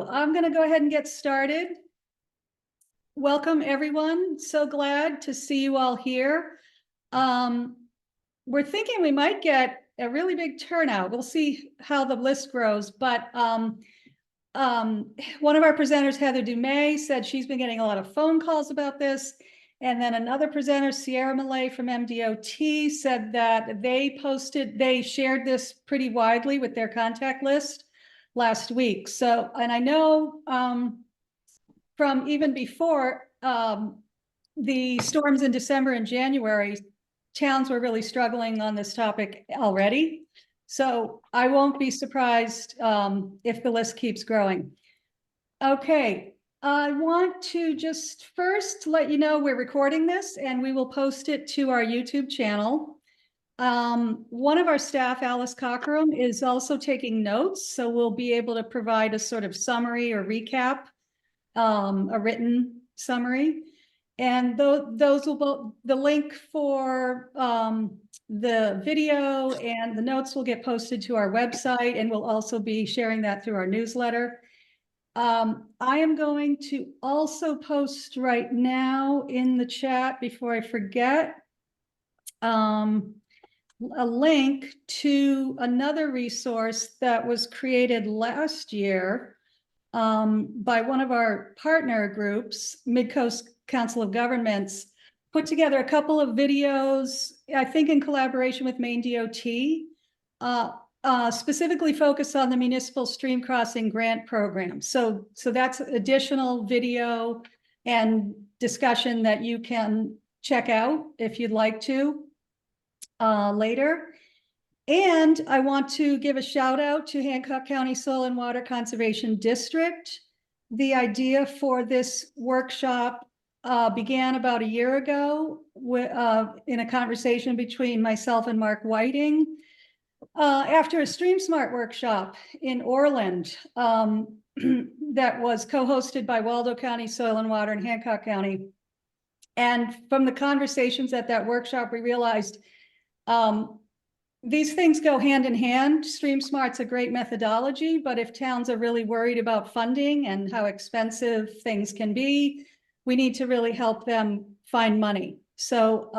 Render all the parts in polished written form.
So I'm going to go ahead and get started. Welcome, everyone. So glad to see you all here. We're thinking we might get a really big turnout. We'll see how the list grows, but one of our presenters, Heather Dumais, said she's been getting a lot of phone calls about this. And then another presenter, Sierra Malay from MDOT, said that they shared this pretty widely with their contact list last week. So, and I know from even before the storms in December and January, towns were really struggling on this topic already. So I won't be surprised if the list keeps growing. Okay, I want to just first let you know we're recording this and we will post it to our YouTube channel. One of our staff, Alice Cockrum, is also taking notes, so we'll be able to provide a sort of summary or recap, a written summary. And those will both, the link for the video and the notes will get posted to our website, and we'll also be sharing that through our newsletter. I am going to also post right now in the chat before I forget a link to another resource that was created last year by one of our partner groups, Mid-Coast Council of Governments, put together a couple of videos, I think in collaboration with Maine DOT, specifically focused on the municipal stream crossing grant program. So that's additional video and discussion that you can check out if you'd like to later. And I want to give a shout out to Hancock County Soil and Water Conservation District. The idea for this workshop began about a year ago in a conversation between myself and Mark Whiting after a Stream Smart workshop in Orland that was co-hosted by Waldo County Soil and Water and Hancock County. And from the conversations at that workshop, we realized these things go hand in hand. Stream Smart's a great methodology, but if towns are really worried about funding and how expensive things can be, we need to really help them find money. So,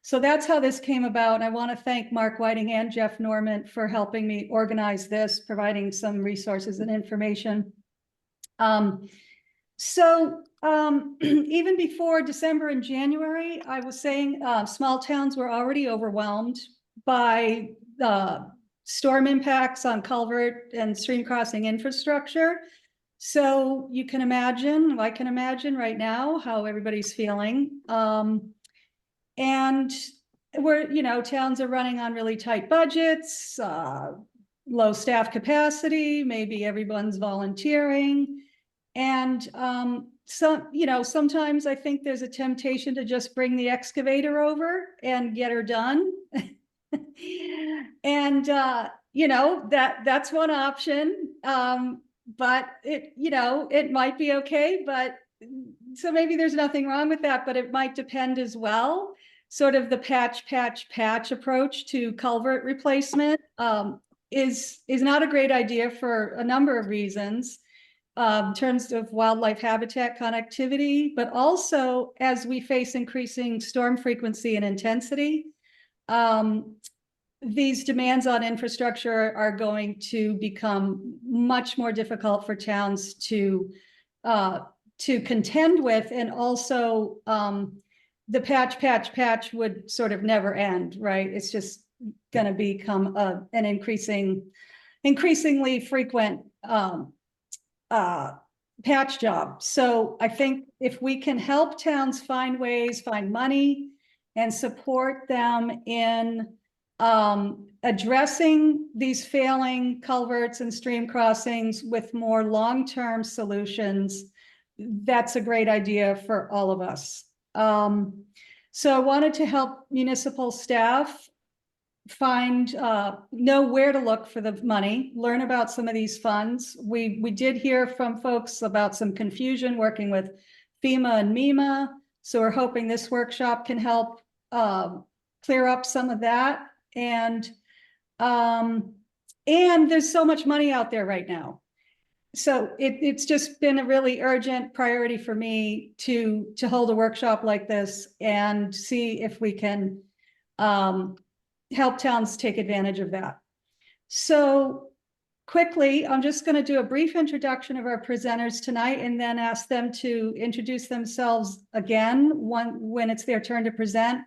so that's how this came about. And I want to thank Mark Whiting and Jeff Norman for helping me organize this, providing some resources and information. Even before December and January, I was saying small towns were already overwhelmed by storm impacts on culvert and stream crossing infrastructure. So you can imagine, I can imagine right now how everybody's feeling. And towns are running on really tight budgets, low staff capacity, maybe everyone's volunteering. And sometimes I think there's a temptation to just bring the excavator over and get her done. And that's one option. But it might be okay, but so maybe there's nothing wrong with that, but it might depend as well. Sort of the patch approach to culvert replacement is not a great idea for a number of reasons. In terms of wildlife habitat connectivity, but also as we face increasing storm frequency and intensity, these demands on infrastructure are going to become much more difficult for towns to contend with, and also the patch would sort of never end, right? It's just going to become an increasingly frequent patch job. So I think if we can help towns find ways, find money, and support them in addressing these failing culverts and stream crossings with more long-term solutions, that's a great idea for all of us. So I wanted to help municipal staff know where to look for the money, learn about some of these funds. We did hear from folks about some confusion working with FEMA and MEMA. So we're hoping this workshop can help clear up some of that. And there's so much money out there right now. so it's just been a really urgent priority for me to hold a workshop like this and see if we can help towns take advantage of that. So quickly, I'm just going to do a brief introduction of our presenters tonight and then ask them to introduce themselves again when it's their turn to present.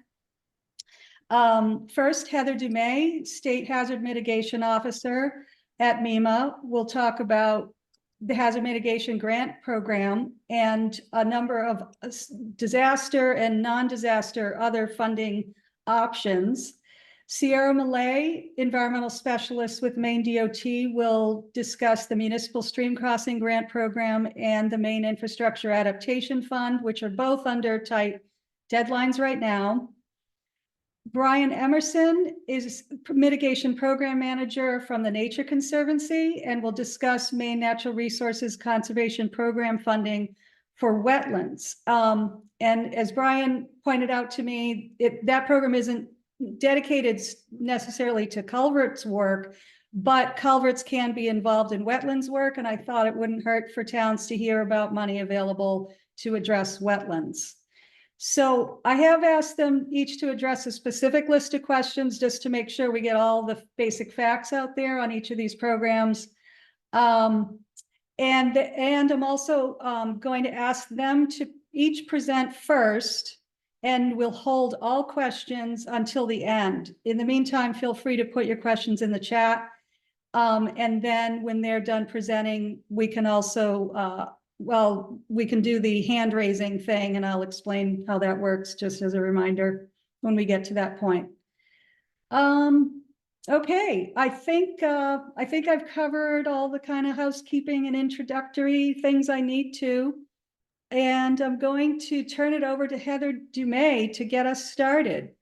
First, Heather Dumais, State Hazard Mitigation Officer at MEMA, will talk about the Hazard Mitigation Grant Program and a number of disaster and non-disaster other funding options. Sierra Malay, Environmental Specialist with Maine DOT, will discuss the Municipal Stream Crossing Grant Program and the Maine Infrastructure Adaptation Fund, which are both under tight deadlines right now. Brian Emerson is Mitigation Program Manager from the Nature Conservancy and will discuss Maine Natural Resources Conservation Program funding for wetlands. And as Brian pointed out to me, that program isn't dedicated necessarily to culverts work, but culverts can be involved in wetlands work. And I thought it wouldn't hurt for towns to hear about money available to address wetlands. So I have asked them each to address a specific list of questions just to make sure we get all the basic facts out there on each of these programs. And I'm also going to ask them to each present first, and we'll hold all questions until the end. In the meantime, feel free to put your questions in the chat. And then when they're done presenting, we can also we can do the hand raising thing, and I'll explain how that works just as a reminder when we get to that point. Okay, I think I've covered all the kind of housekeeping and introductory things I need to, and I'm going to turn it over to Heather Dumais to get us started.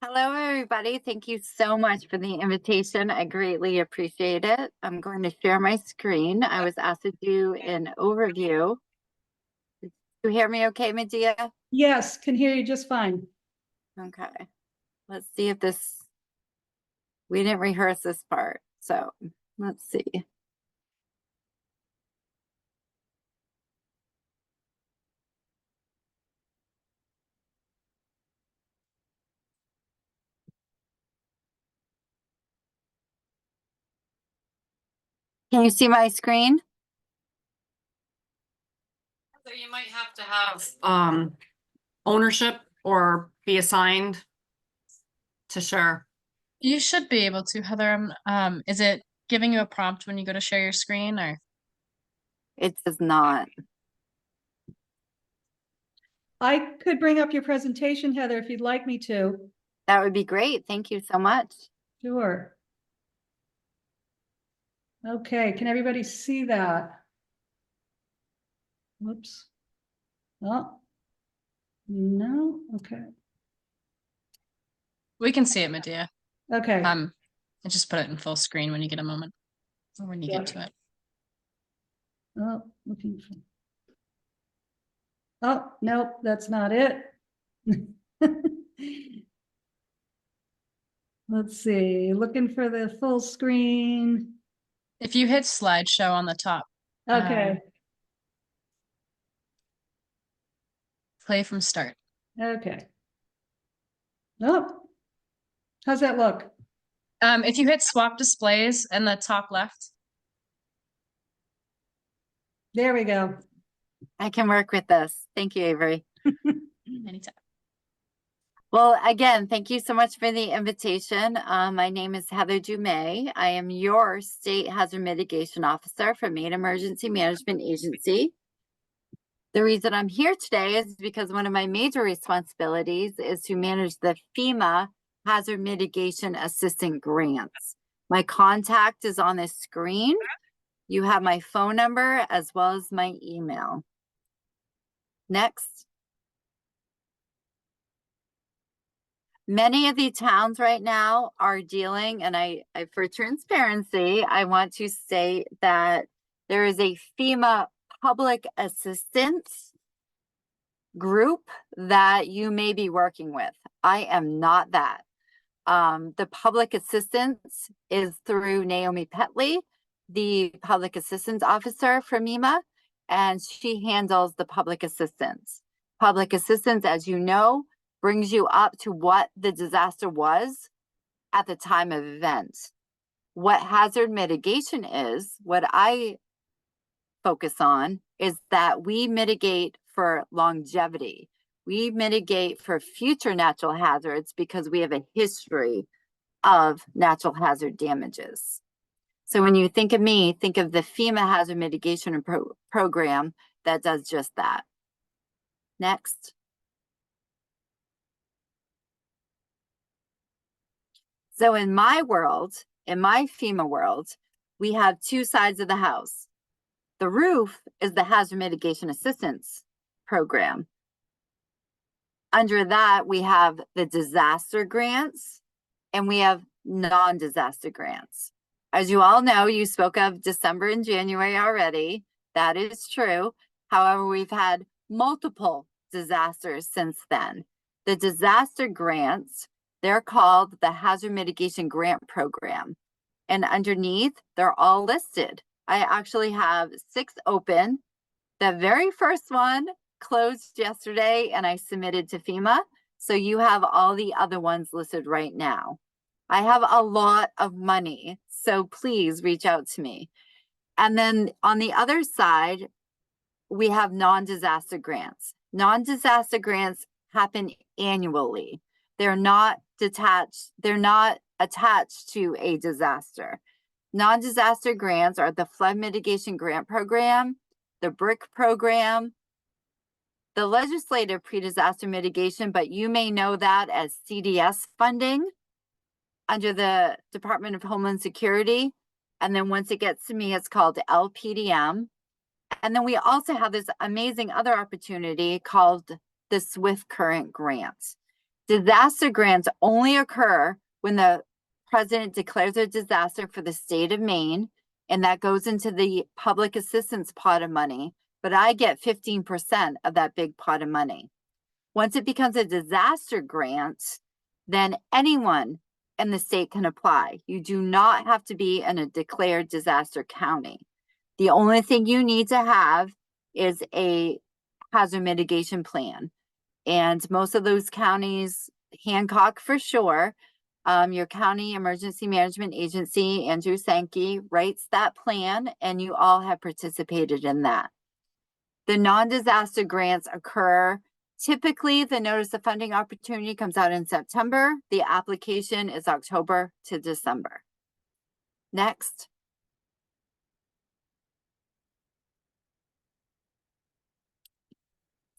Hello, everybody. Thank you so much for the invitation. I greatly appreciate it. I'm going to share my screen. I was asked to do an overview. Do you hear me okay, Medea? Yes, can hear you just fine. Okay. Let's see if this, we didn't rehearse this part. So let's see. Can you see my screen? So you might have to have ownership or be assigned to share. You should be able to, Heather. Is it giving you a prompt when you go to share your screen, or? It does not. I could bring up your presentation, Heather, if you'd like me to. That would be great. Thank you so much. Sure. Okay, can everybody see that? Whoops. Oh, no, okay. We can see it, Medea. Okay. And just put it in full screen when you get a moment, or when you get to it. Oh, looking for. Oh, nope, that's not it. Let's see, looking for the full screen. If you hit slideshow on the top. Okay. Play from start. Okay. Oh, how's that look? If you hit swap displays in the top left. There we go. I can work with this. Thank you, Avery. Anytime. Well, again, thank you so much for the invitation. My name is Heather Dumais. I am your State Hazard Mitigation Officer for Maine Emergency Management Agency. The reason I'm here today is because one of my major responsibilities is to manage the FEMA Hazard Mitigation Assistant Grants. My contact is on this screen. You have my phone number as well as my email. Next. Many of the towns right now are dealing, and for transparency, I want to state that there is a FEMA public assistance group that you may be working with. I am not that. The public assistance is through Naomi Petley, the public assistance officer for MEMA, and she handles the public assistance. Public assistance, as you know, brings you up to what the disaster was at the time of event. What hazard mitigation is, what I focus on, is that we mitigate for longevity. We mitigate for future natural hazards because we have a history of natural hazard damages. So when you think of me, think of the FEMA hazard mitigation program that does just that. Next. So in my world, in my FEMA world, we have two sides of the house. The roof is the hazard mitigation assistance program. Under that, we have the disaster grants and we have non-disaster grants. As you all know, you spoke of December and January already. That is true. However, we've had multiple disasters since then. The disaster grants, they're called the Hazard Mitigation Grant Program. And underneath, they're all listed. I actually have 6 open. The very first one closed yesterday and I submitted to FEMA. So you have all the other ones listed right now. I have a lot of money, so please reach out to me. And then on the other side, we have non-disaster grants. Non-disaster grants happen annually. They're not detached, they're not attached to a disaster. Non-disaster grants are the Flood Mitigation Grant Program, the BRIC program, the Legislative Pre-Disaster Mitigation, but you may know that as CDS funding under the Department of Homeland Security. And then once it gets to me, it's called LPDM. And then we also have this amazing other opportunity called the Swift Current Grants. Disaster grants only occur when the president declares a disaster for the state of Maine, and that goes into the public assistance pot of money, but I get 15% of that big pot of money. Once it becomes a disaster grant, then anyone in the state can apply. You do not have to be in a declared disaster county. The only thing you need to have is a hazard mitigation plan. And most of those counties, Hancock for sure, your county emergency management agency, Andrew Sankey, writes that plan, and you all have participated in that. The non-disaster grants occur. Typically, the notice of funding opportunity comes out in September. The application is October to December. Next.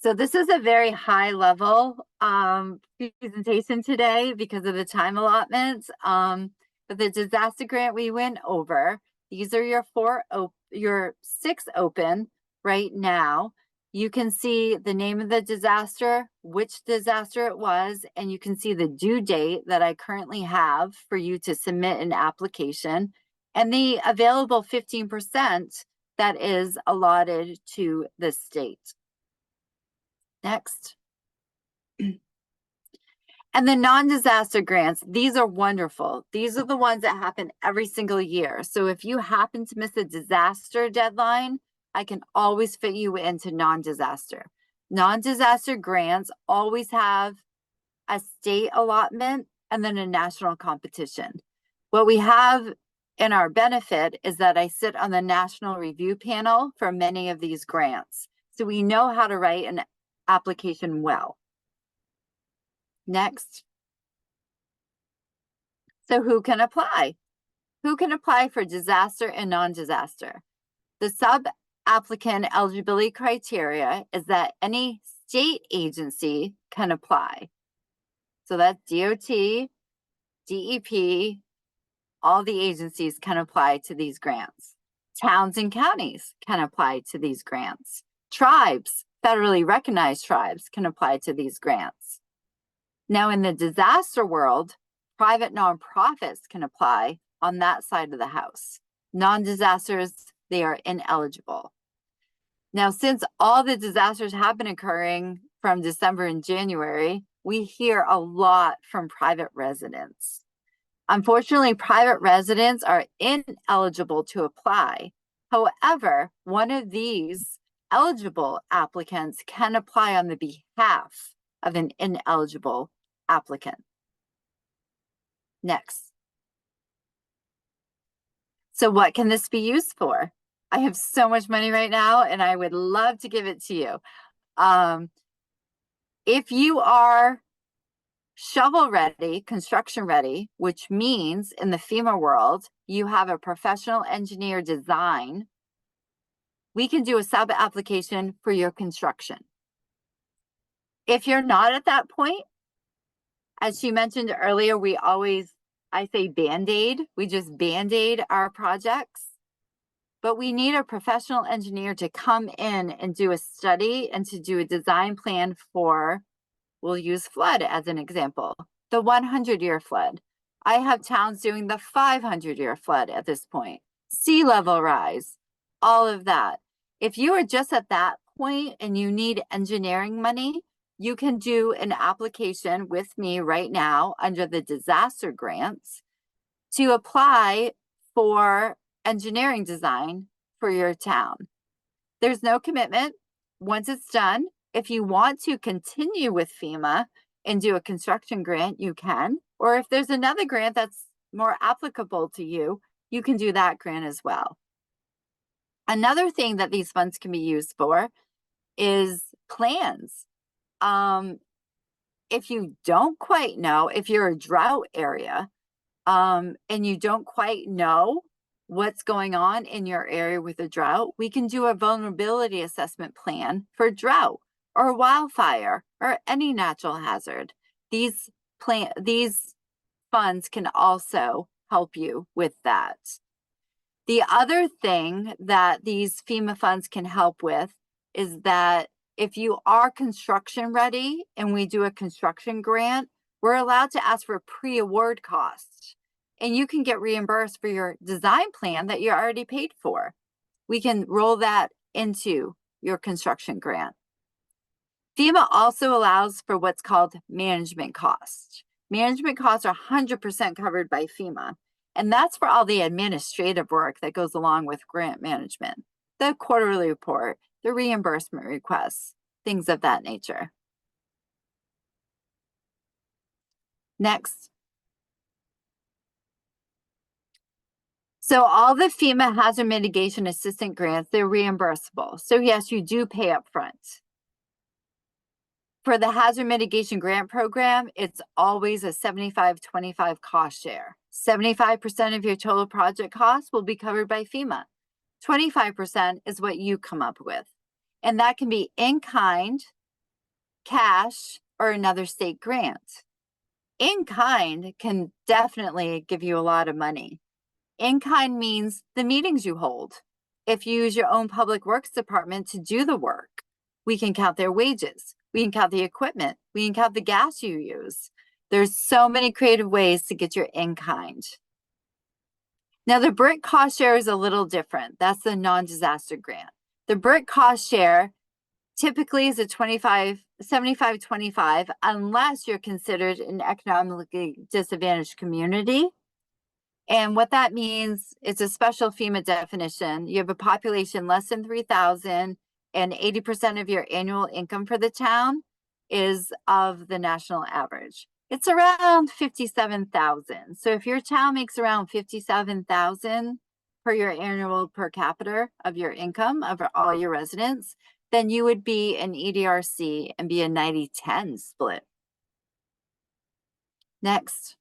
So this is a very high level presentation today because of the time allotment. But the disaster grant we went over, these are your 6 open right now. You can see the name of the disaster, which disaster it was, and you can see the due date that I currently have for you to submit an application and the available 15% that is allotted to the state. Next. And the non-disaster grants, these are wonderful. These are the ones that happen every single year. So if you happen to miss a disaster deadline, I can always fit you into non-disaster. Non-disaster grants always have a state allotment and then a national competition. What we have in our benefit is that I sit on the national review panel for many of these grants. So we know how to write an application well. Next. So who can apply? Who can apply for disaster and non-disaster? The sub-applicant eligibility criteria is that any state agency can apply. So that's DOT, DEP, all the agencies can apply to these grants. Towns and counties can apply to these grants. Tribes, federally recognized tribes, can apply to these grants. Now in the disaster world, private nonprofits can apply on that side of the house. Non-disasters, they are ineligible. Now, since all the disasters have been occurring from December and January, we hear a lot from private residents. Unfortunately, private residents are ineligible to apply. However, one of these eligible applicants can apply on the behalf of an ineligible applicant. Next. So what can this be used for? I have so much money right now and I would love to give it to you. If you are shovel ready, construction ready, which means in the FEMA world, you have a professional engineer design, we can do a sub application for your construction. If you're not at that point, as she mentioned earlier, I say Band-Aid, we just Band-Aid our projects, but we need a professional engineer to come in and do a study and to do a design plan for, we'll use flood as an example, the 100-year flood. I have towns doing the 500-year flood at this point, sea level rise, all of that. If you are just at that point and you need engineering money, you can do an application with me right now under the disaster grants to apply for engineering design for your town. There's no commitment. Once it's done, if you want to continue with FEMA and do a construction grant, you can. Or if there's another grant that's more applicable to you, you can do that grant as well. Another thing that these funds can be used for is plans. If you don't quite know, if you're a drought area, and you don't quite know what's going on in your area with a drought, we can do a vulnerability assessment plan for drought or wildfire or any natural hazard. These funds can also help you with that. The other thing that these FEMA funds can help with is that if you are construction ready and we do a construction grant, we're allowed to ask for pre-award costs and you can get reimbursed for your design plan that you already paid for. We can roll that into your construction grant. FEMA also allows for what's called management costs. Management costs are 100% covered by FEMA, and that's for all the administrative work that goes along with grant management, the quarterly report, the reimbursement requests, things of that nature. Next. So all the FEMA hazard mitigation assistant grants, they're reimbursable. So yes, you do pay up front. For the hazard mitigation grant program, it's always a 75-25 cost share. 75% of your total project cost will be covered by FEMA. 25% is what you come up with. And that can be in kind, cash, or another state grant. In kind can definitely give you a lot of money. In kind means the meetings you hold. If you use your own public works department to do the work, we can count their wages. We can count the equipment. We can count the gas you use. There's so many creative ways to get your in kind. Now the BRIC cost share is a little different. That's the non-disaster grant. The BRIC cost share typically is a 75-25 unless you're considered an economically disadvantaged community. And what that means, it's a special FEMA definition. You have a population less than 3,000 and 80% of your annual income for the town is of the national average. It's around 57,000. So if your town makes around 57,000 per your annual per capita of your income of all your residents, then you would be an EDRC and be a 90-10 split. Next.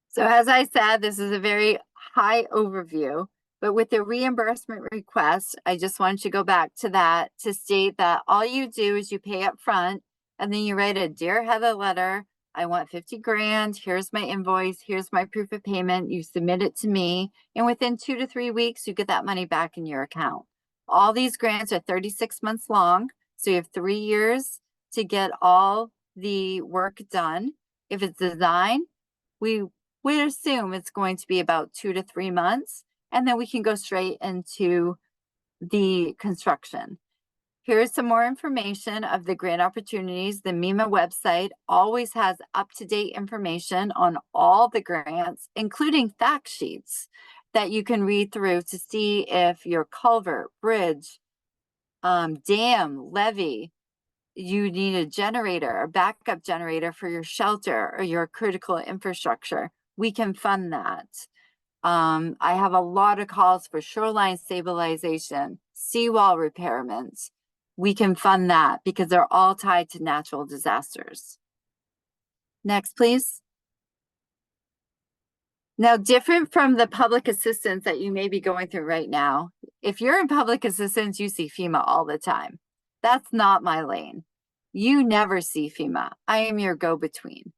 So as I said, this is a very high overview, but with the reimbursement request, I just wanted to go back to that to state that all you do is you pay up front and then you write a Dear Heather letter. I want 50 grand. Here's my invoice. Here's my proof of payment. You submit it to me. And within 2 to 3 weeks, you get that money back in your account. All these grants are 36 months long. So you have 3 years to get all the work done. If it's design, we assume it's going to be about 2 to 3 months. And then we can go straight into the construction. Here's some more information of the grant opportunities. The MEMA website always has up-to-date information on all the grants, including fact sheets that you can read through to see if your culvert, bridge, dam, levee, you need a generator, a backup generator for your shelter or your critical infrastructure. We can fund that. I have a lot of calls for shoreline stabilization, seawall repairments. We can fund that because they're all tied to natural disasters. Next, please. Now, different from the public assistance that you may be going through right now, if you're in public assistance, you see FEMA all the time. That's not my lane. You never see FEMA. I am your go-between.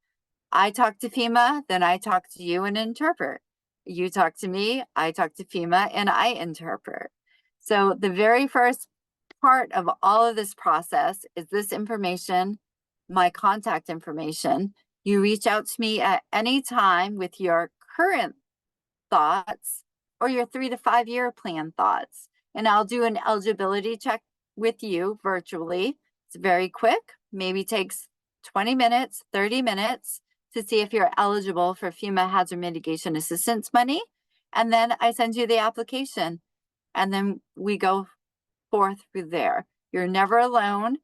I talk to FEMA, then I talk to you and interpret. You talk to me, I talk to FEMA, and I interpret. So the very first part of all of this process is this information, my contact information. You reach out to me at any time with your current thoughts or your 3 to 5 year plan thoughts, and I'll do an eligibility check with you virtually. It's very quick, maybe takes 20 minutes, 30 minutes to see if you're eligible for FEMA hazard mitigation assistance money. And then I send you the application and then we go forth through there. You're never alone.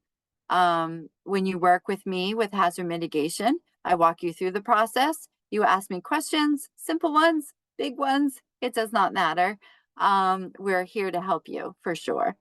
When you work with me with hazard mitigation, I walk you through the process. You ask me questions, simple ones, big ones, it does not matter. We're here to help you for sure.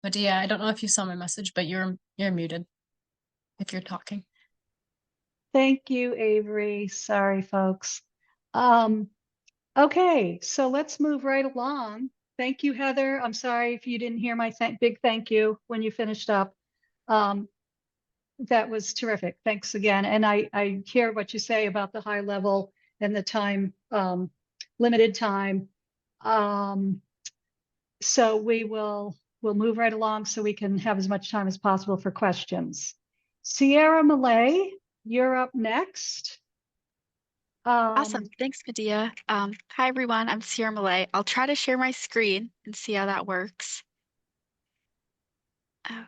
But yeah, I don't know if you saw my message, but you're muted if you're talking. Thank you, Avery. Sorry, folks. Okay, so let's move right along. Thank you, Heather. I'm sorry if you didn't hear my big thank you when you finished up. That was terrific. Thanks again. And I hear what you say about the high level and the time, limited time. So we'll move right along so we can have as much time as possible for questions. Sierra Malay, you're up next. Awesome. Thanks, Medea. Hi, everyone. I'm Sierra Malay. I'll try to share my screen and see how that works. Okay.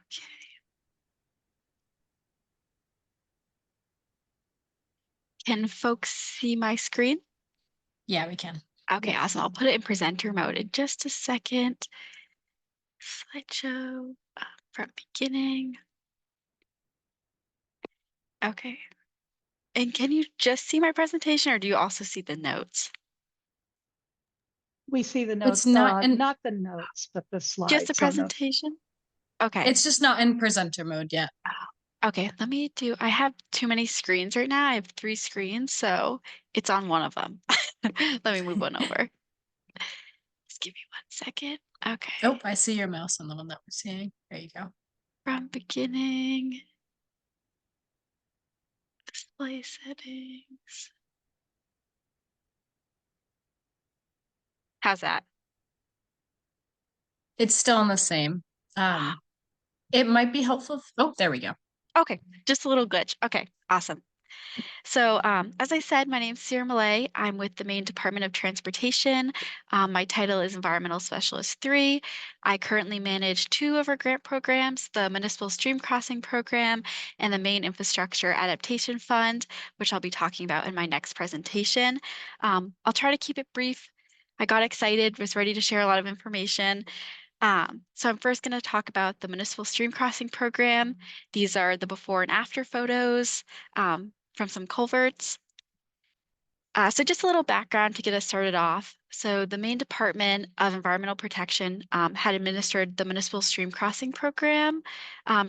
Can folks see my screen? Yeah, we can. Okay, Yes. awesome. I'll put it in presenter mode in just a second. Slideshow from beginning. Okay. And can you just see my presentation or do you also see the notes? We see the notes, It's not in, not the notes, but the slides. Just the on those. presentation? Okay. it's just not in presenter mode yet. Okay, I have too many screens right now. I have 3 screens, so it's on one of them. Let me move one over. Just give me 1 second. Okay. Oh, I see your mouse on the one that we're seeing. There you go. From beginning. Display settings. How's that? It's still on the same. It might be helpful. Oh, there we go. Okay, just a little glitch. Okay, awesome. So as I said, my name is Sierra Malay. I'm with the Maine Department of Transportation. My title is Environmental Specialist 3. I currently manage 2 of our grant programs, the Municipal Stream Crossing Program and the Maine Infrastructure Adaptation Fund, which I'll be talking about in my next presentation. I'll try to keep it brief. I got excited, was ready to share a lot of information. So I'm first going to talk about the Municipal Stream Crossing Program. These are the before and after photos from some culverts. So just a little background to get us started off. So the Maine Department of Environmental Protection had administered the Municipal Stream Crossing Program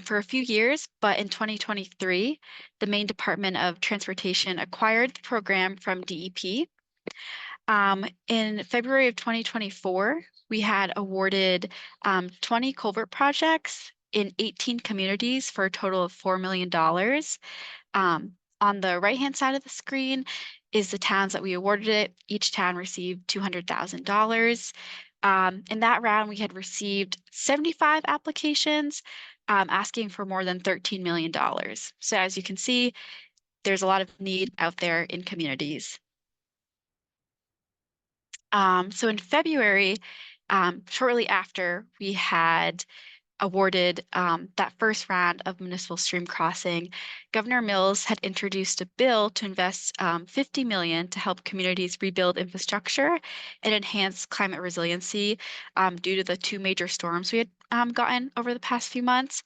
for a few years, but in 2023, the Maine Department of Transportation acquired the program from DEP. In February of 2024, we had awarded 20 culvert projects in 18 communities for a total of $4 million. On the right-hand side of the screen is the towns that we awarded it. Each town received $200,000. In that round, we had received 75 applications, asking for more than $13 million. So as you can see, there's a lot of need out there in communities. So in February, shortly after we had awarded that first round of municipal stream crossing, Governor Mills had introduced a bill to invest $50 million to help communities rebuild infrastructure and enhance climate resiliency due to the two major storms we had gotten over the past few months.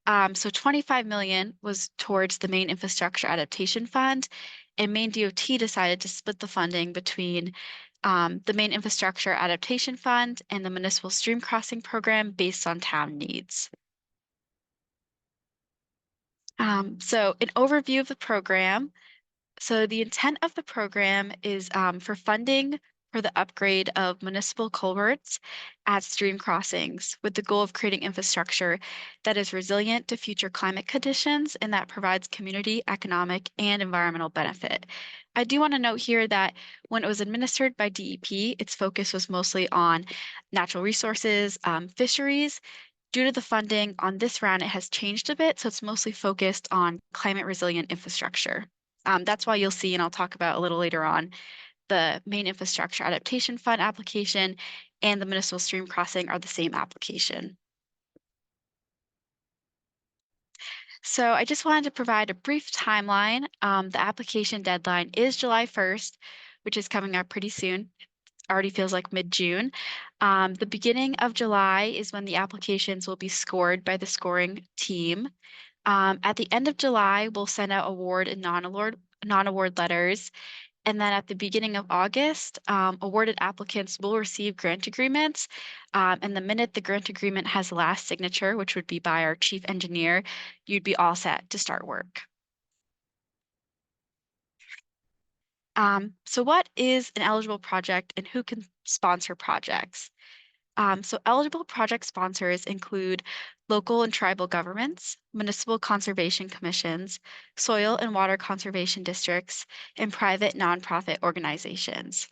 So $25 million was towards the Maine Infrastructure Adaptation Fund, and Maine DOT decided to split the funding between the Maine Infrastructure Adaptation Fund and the Municipal Stream Crossing Program based on town needs. So an overview of the program. So the intent of the program is for funding for the upgrade of municipal culverts at stream crossings with the goal of creating infrastructure that is resilient to future climate conditions and that provides community, economic, and environmental benefit. I do want to note here that when it was administered by DEP, its focus was mostly on natural resources, fisheries. Due to the funding on this round, it has changed a bit, so it's mostly focused on climate resilient infrastructure. That's why you'll see, and I'll talk about a little later on, the Maine Infrastructure Adaptation Fund application and the Municipal Stream Crossing are the same application. So I just wanted to provide a brief timeline. The application deadline is July 1st, which is coming up pretty soon. Already feels like mid-June. The beginning of July is when the applications will be scored by the scoring team. At the end of July, we'll send out award and non-award letters. And then at the beginning of August, awarded applicants will receive grant agreements. And the minute the grant agreement has last signature, which would be by our chief engineer, you'd be all set to start work. So what is an eligible project and who can sponsor projects? So eligible project sponsors include local and tribal governments, municipal conservation commissions, soil and water conservation districts, and private nonprofit organizations.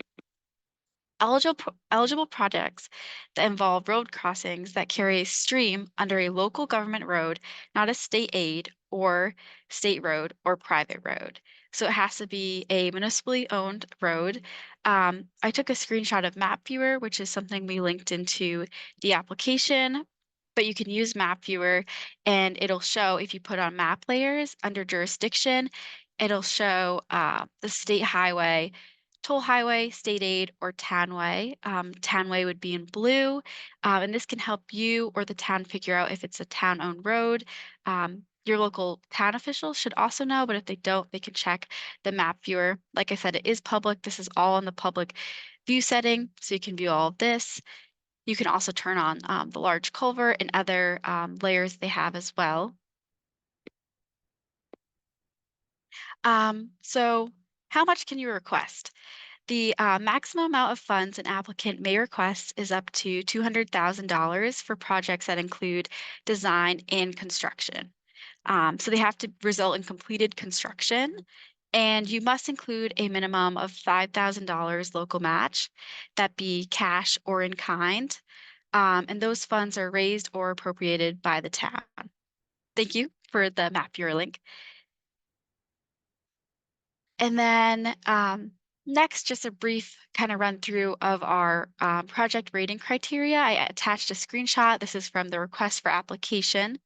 Eligible projects that involve road crossings that carry a stream under a local government road, not a state aid or state road or private road. So it has to be a municipally owned road. I took a screenshot of Map Viewer, which is something we linked into the application, but you can use Map Viewer and it'll show if you put on map layers under jurisdiction, it'll show the state highway, toll highway, state aid, or townway. Townway would be in blue, and this can help you or the town figure out if it's a town-owned road. Your local town officials should also know, but if they don't, they can check the map viewer. Like I said, it is public. This is all in the public view setting, so you can view all of this. You can also turn on the large culvert and other layers they have as well. So how much can you request? The maximum amount of funds an applicant may request is up to $200,000 for projects that include design and construction. So they have to result in completed construction, and you must include a minimum of $5,000 local match, that be cash or in kind, and those funds are raised or appropriated by the town. Thank you for the map viewer link. And then next, just a brief kind of run through of our project rating criteria. I attached a screenshot. This is from the request for application.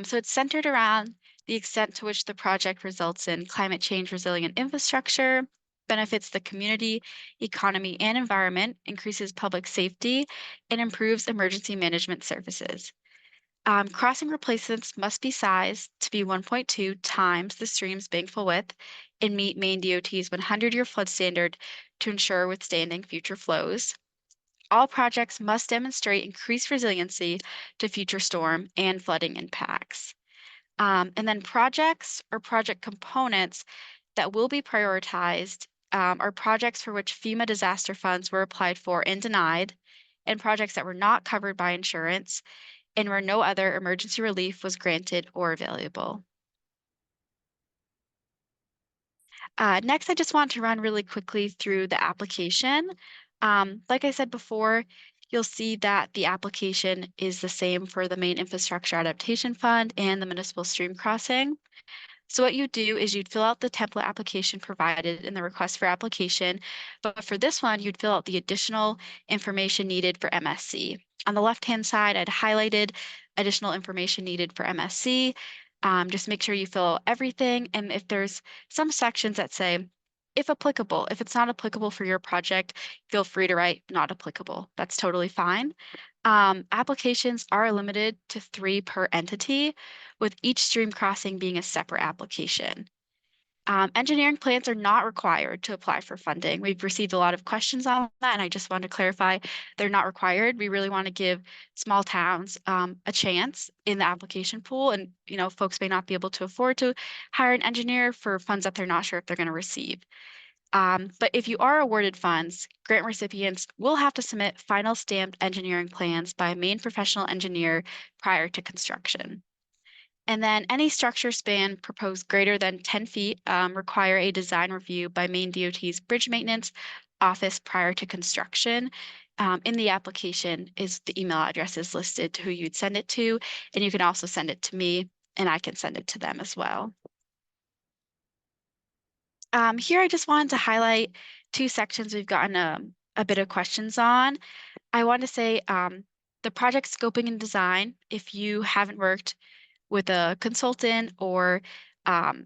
So it's centered around the extent to which the project results in climate change resilient infrastructure, benefits the community, economy, and environment, increases public safety, and improves emergency management services. Crossing replacements must be sized to be 1.2 times the stream's bankful width and meet Maine DOT's 100-year flood standard to ensure withstanding future flows. All projects must demonstrate increased resiliency to future storm and flooding impacts. And then projects or project components that will be prioritized are projects for which FEMA disaster funds were applied for and denied, and projects that were not covered by insurance, and where no other emergency relief was granted or available. Next, I just want to run really quickly through the application. Like I said before, you'll see that the application is the same for the Maine Infrastructure Adaptation Fund and the municipal stream crossing. So what you do is you'd fill out the template application provided in the request for application, but for this one, you'd fill out the additional information needed for MSC. On the left-hand side, I'd highlighted additional information needed for MSC. Just make sure you fill out everything. And if there's some sections that say, if applicable, if it's not applicable for your project, feel free to write not applicable. That's totally fine. Applications are limited to 3 per entity, with each stream crossing being a separate application. Engineering plans are not required to apply for funding. We've received a lot of questions on that, and I just want to clarify they're not required. We really want to give small towns a chance in the application pool, and folks may not be able to afford to hire an engineer for funds that they're not sure if they're going to receive. But if you are awarded funds, grant recipients will have to submit final stamped engineering plans by a Maine professional engineer prior to construction. And then any structure span proposed greater than 10 feet require a design review by Maine DOT's Bridge Maintenance Office prior to construction. In the application is the email addresses listed to who you'd send it to, and you can also send it to me and I can send it to them as well. Here I just wanted to highlight 2 sections we've gotten a bit of questions on. I want to say the project scoping and design, if you haven't worked with a consultant or an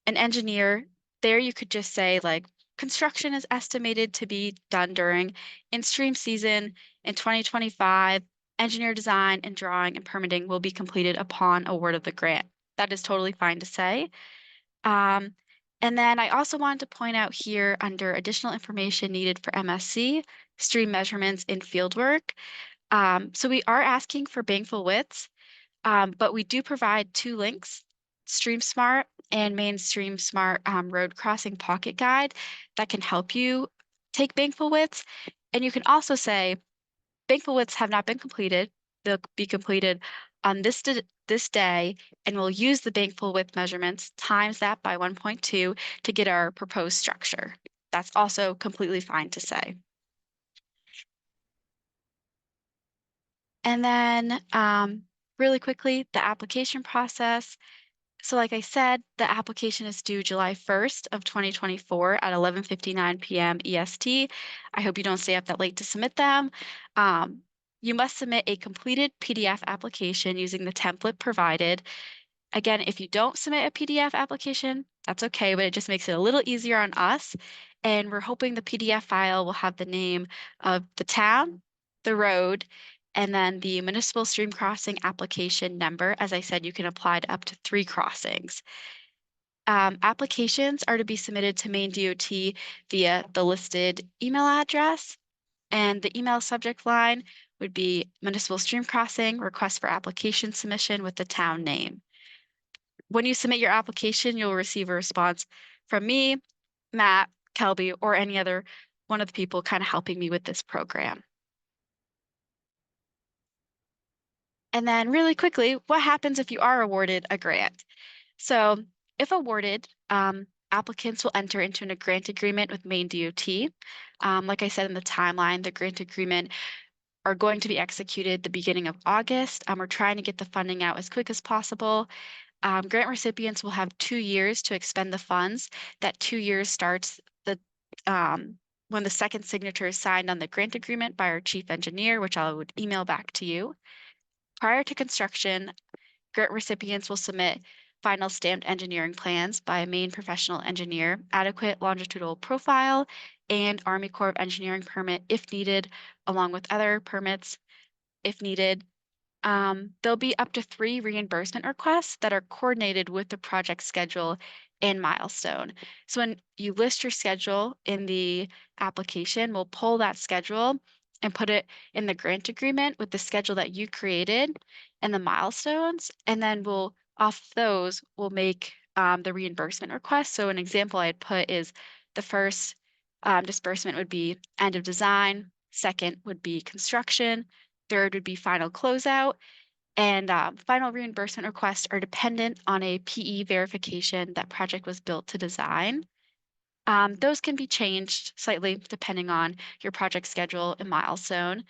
engineer, there you could just say like construction is estimated to be done during in-stream season in 2025. Engineer design and drawing and permitting will be completed upon award of the grant. That is totally fine to say. And then I also wanted to point out here under additional information needed for MSC, stream measurements in fieldwork. So we are asking for bankful widths. But we do provide 2 links, StreamSmart and Maine StreamSmart Road Crossing Pocket Guide that can help you take bankful widths. And you can also say, bankful widths have not been completed. They'll be completed on this day, and we'll use the bankful width measurements times that by 1.2 to get our proposed structure. That's also completely fine to say. And then really quickly, the application process. So like I said, the application is due July 1st of 2024 at 11:59 p.m. EST. I hope you don't stay up that late to submit them. You must submit a completed PDF application using the template provided. Again, if you don't submit a PDF application, that's okay, but it just makes it a little easier on us. And we're hoping the PDF file will have the name of the town, the road, and then the municipal stream crossing application number. As I said, you can apply to up to 3 crossings. Applications are to be submitted to Maine DOT via the listed email address, and the email subject line would be municipal stream crossing request for application submission with the town name. When you submit your application, you'll receive a response from me, Matt, Kelby, or any other one of the people kind of helping me with this program. And then really quickly, what happens if you are awarded a grant? So if awarded, applicants will enter into a grant agreement with Maine DOT. Like I said in the timeline, the grant agreement are going to be executed the beginning of August. We're trying to get the funding out as quick as possible. Grant recipients will have 2 years to expend the funds. That 2 years starts when the second signature is signed on the grant agreement by our chief engineer, which I would email back to you. Prior to construction, grant recipients will submit final stamped engineering plans by a Maine professional engineer, adequate longitudinal profile, and Army Corps of Engineering permit if needed, along with other permits if needed. There'll be up to 3 reimbursement requests that are coordinated with the project schedule and milestone. So when you list your schedule in the application, we'll pull that schedule and put it in the grant agreement with the schedule that you created and the milestones. And then we'll, off those, we'll make the reimbursement request. So an example I'd put is the first disbursement would be end of design, second would be construction, third would be final closeout, and final reimbursement requests are dependent on a PE verification that project was built to design. Those can be changed slightly depending on your project schedule and milestone.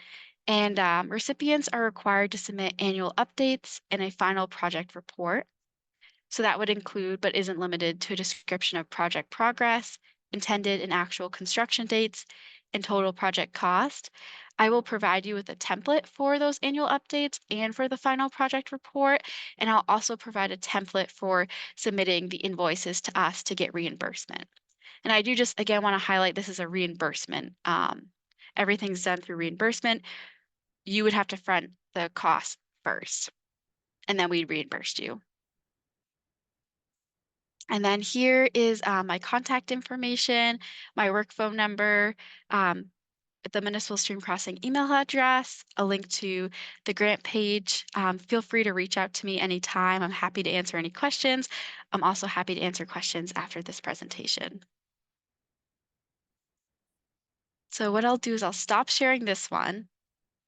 And recipients are required to submit annual updates and a final project report. So that would include, but isn't limited to, a description of project progress, intended and actual construction dates, and total project cost. I will provide you with a template for those annual updates and for the final project report. And I'll also provide a template for submitting the invoices to us to get reimbursement. And I do just, again, want to highlight this is a reimbursement. Everything's done through reimbursement. You would have to front the cost first, and then we'd reimburse you. And then here is my contact information, my work phone number, the Municipal Stream Crossing email address, a link to the grant page. Feel free to reach out to me anytime. I'm happy to answer any questions. I'm also happy to answer questions after this presentation. So what I'll do is I'll stop sharing this one,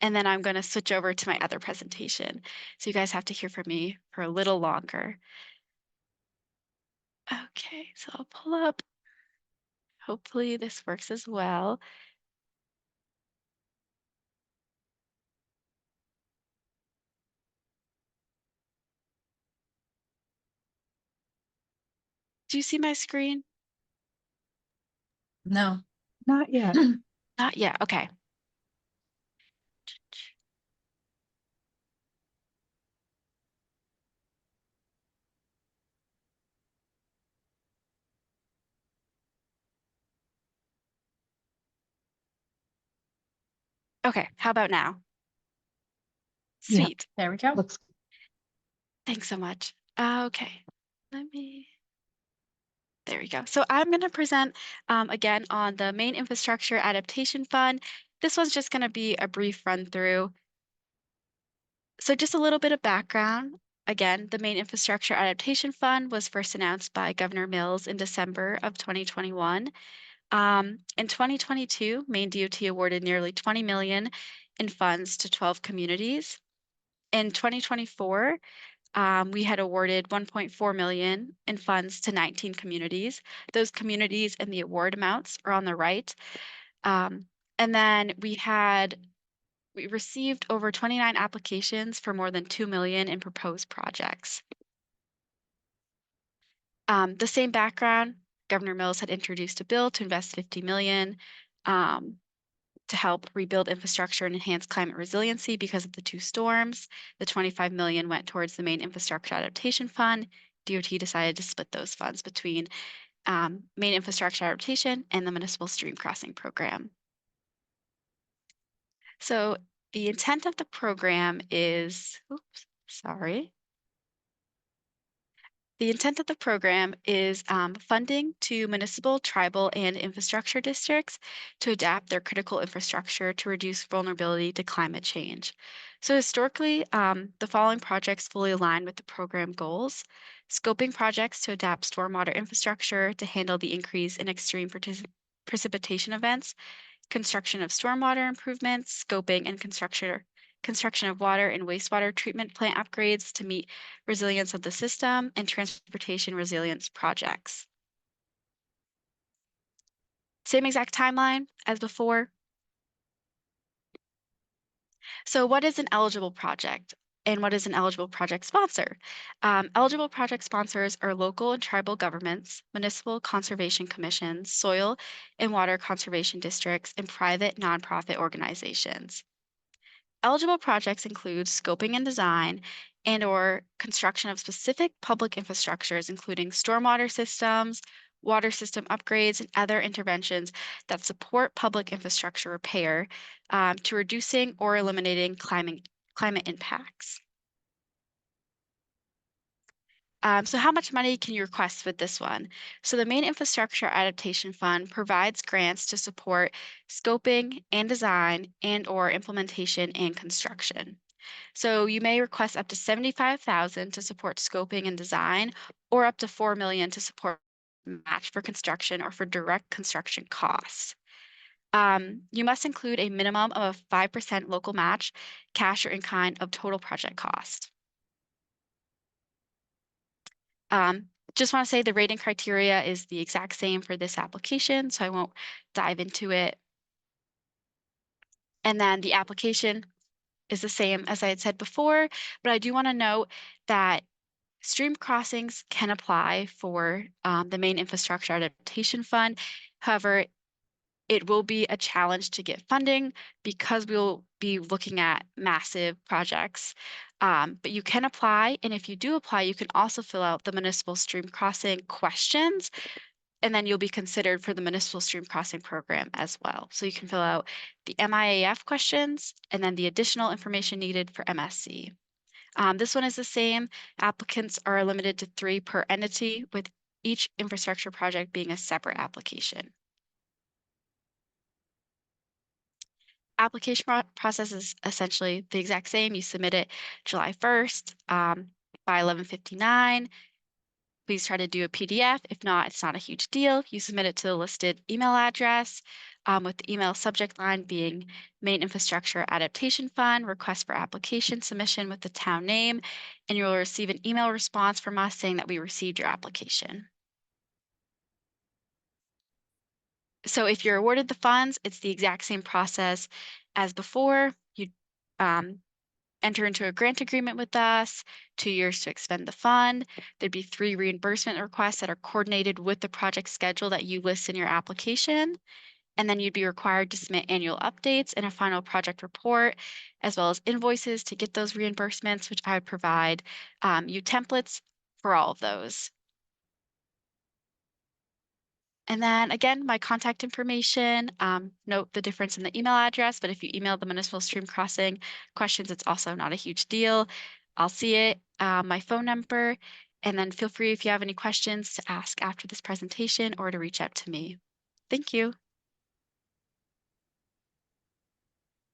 and then I'm going to switch over to my other presentation. So you guys have to hear from me for a little longer. Okay, so I'll pull up. Hopefully this works as well. Do you see my screen? No. Not yet. Not yet. Okay. Okay, how about now? Yeah. Sweet. There we go. Looks Thanks so much. Okay, there we go. So I'm going to present again on the Maine Infrastructure Adaptation Fund. This was just going to be a brief run through. So just a little bit of background. Again, the Maine Infrastructure Adaptation Fund was first announced by Governor Mills in December of 2021. In 2022, Maine DOT awarded nearly $20 million in funds to 12 communities. In 2024, we had awarded $1.4 million in funds to 19 communities. Those communities and the award amounts are on the right. And then we received over 29 applications for more than $2 million in proposed projects. The same background, Governor Mills had introduced a bill to invest $50 million to help rebuild infrastructure and enhance climate resiliency because of the two storms. The $25 million went towards the Maine Infrastructure Adaptation Fund. DOT decided to split those funds between Maine Infrastructure Adaptation and the Municipal Stream Crossing Program. So the intent of the program is, oops, sorry. The intent of the program is funding to municipal, tribal, and infrastructure districts to adapt their critical infrastructure to reduce vulnerability to climate change. So historically, the following projects fully align with the program goals: scoping projects to adapt stormwater infrastructure to handle the increase in extreme precipitation events, construction of stormwater improvements, scoping and construction of water and wastewater treatment plant upgrades to meet resilience of the system, and transportation resilience projects. Same exact timeline as before. So what is an eligible project? And what is an eligible project sponsor? Eligible project sponsors are local and tribal governments, municipal conservation commissions, soil and water conservation districts, and private nonprofit organizations. Eligible projects include scoping and design and/or construction of specific public infrastructures, including stormwater systems, water system upgrades, and other interventions that support public infrastructure repair to reducing or eliminating climate impacts. So how much money can you request with this one? So the Maine Infrastructure Adaptation Fund provides grants to support scoping and design and/or implementation and construction. So you may request up to $75,000 to support scoping and design, or up to $4 million to support match for construction or for direct construction costs. You must include a minimum of a 5% local match, cash or in kind, of total project cost. Just want to say the rating criteria is the exact same for this application, so I won't dive into it. And then the application is the same as I had said before, but I do want to note that stream crossings can apply for the Maine Infrastructure Adaptation Fund. However, it will be a challenge to get funding because we'll be looking at massive projects. But you can apply, and if you do apply, you can also fill out the municipal stream crossing questions, and then you'll be considered for the municipal stream crossing program as well. So you can fill out the MIAF questions and then the additional information needed for MSC. This one is the same. Applicants are limited to 3 per entity, with each infrastructure project being a separate application. Application process is essentially the exact same. You submit it July 1st by 11:59. Please try to do a PDF. If not, it's not a huge deal. You submit it to the listed email address with the email subject line being Maine Infrastructure Adaptation Fund, request for application submission with the town name, and you will receive an email response from us saying that we received your application. So if you're awarded the funds, it's the exact same process as before. You enter into a grant agreement with us, 2 years to expend the fund. There'd be 3 reimbursement requests that are coordinated with the project schedule that you list in your application. And then you'd be required to submit annual updates and a final project report, as well as invoices to get those reimbursements, which I would provide you templates for all of those. And then again, my contact information, note the difference in the email address, but if you email the municipal stream crossing questions, it's also not a huge deal. I'll see it, my phone number, and then feel free if you have any questions to ask after this presentation or to reach out to me. Thank you.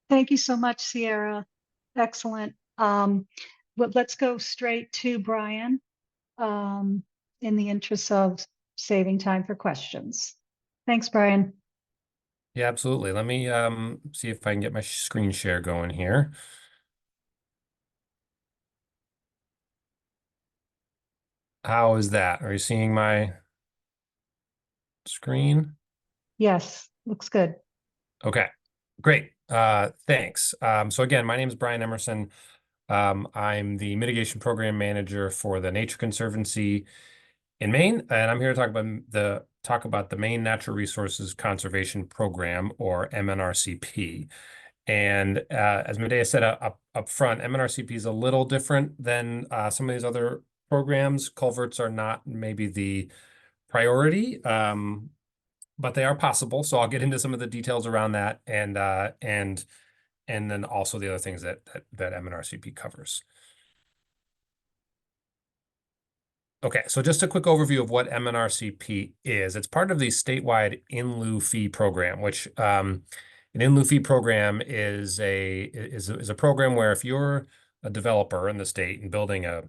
Thank you so much, Sierra. Excellent. But let's go straight to Brian, in the interest of saving time for questions. Thanks, Brian. Yeah, absolutely. Let me see if I can get my screen share going here. How is that? Are you seeing my screen? Yes, looks good. Okay, great. Thanks. So again, my name is Brian Emerson. I'm the mitigation program manager for the Nature Conservancy in Maine, and I'm here to talk about the Maine Natural Resources Conservation Program, or MNRCP. And as Medea said up front, MNRCP is a little different than some of these other programs. Culverts are not maybe the priority, but they are possible. So I'll get into some of the details around that, and then also the other things that MNRCP covers. Okay, so just a quick overview of what MNRCP is. It's part of the statewide in lieu fee program, which an in lieu fee program is a program where if you're a developer in the state and building a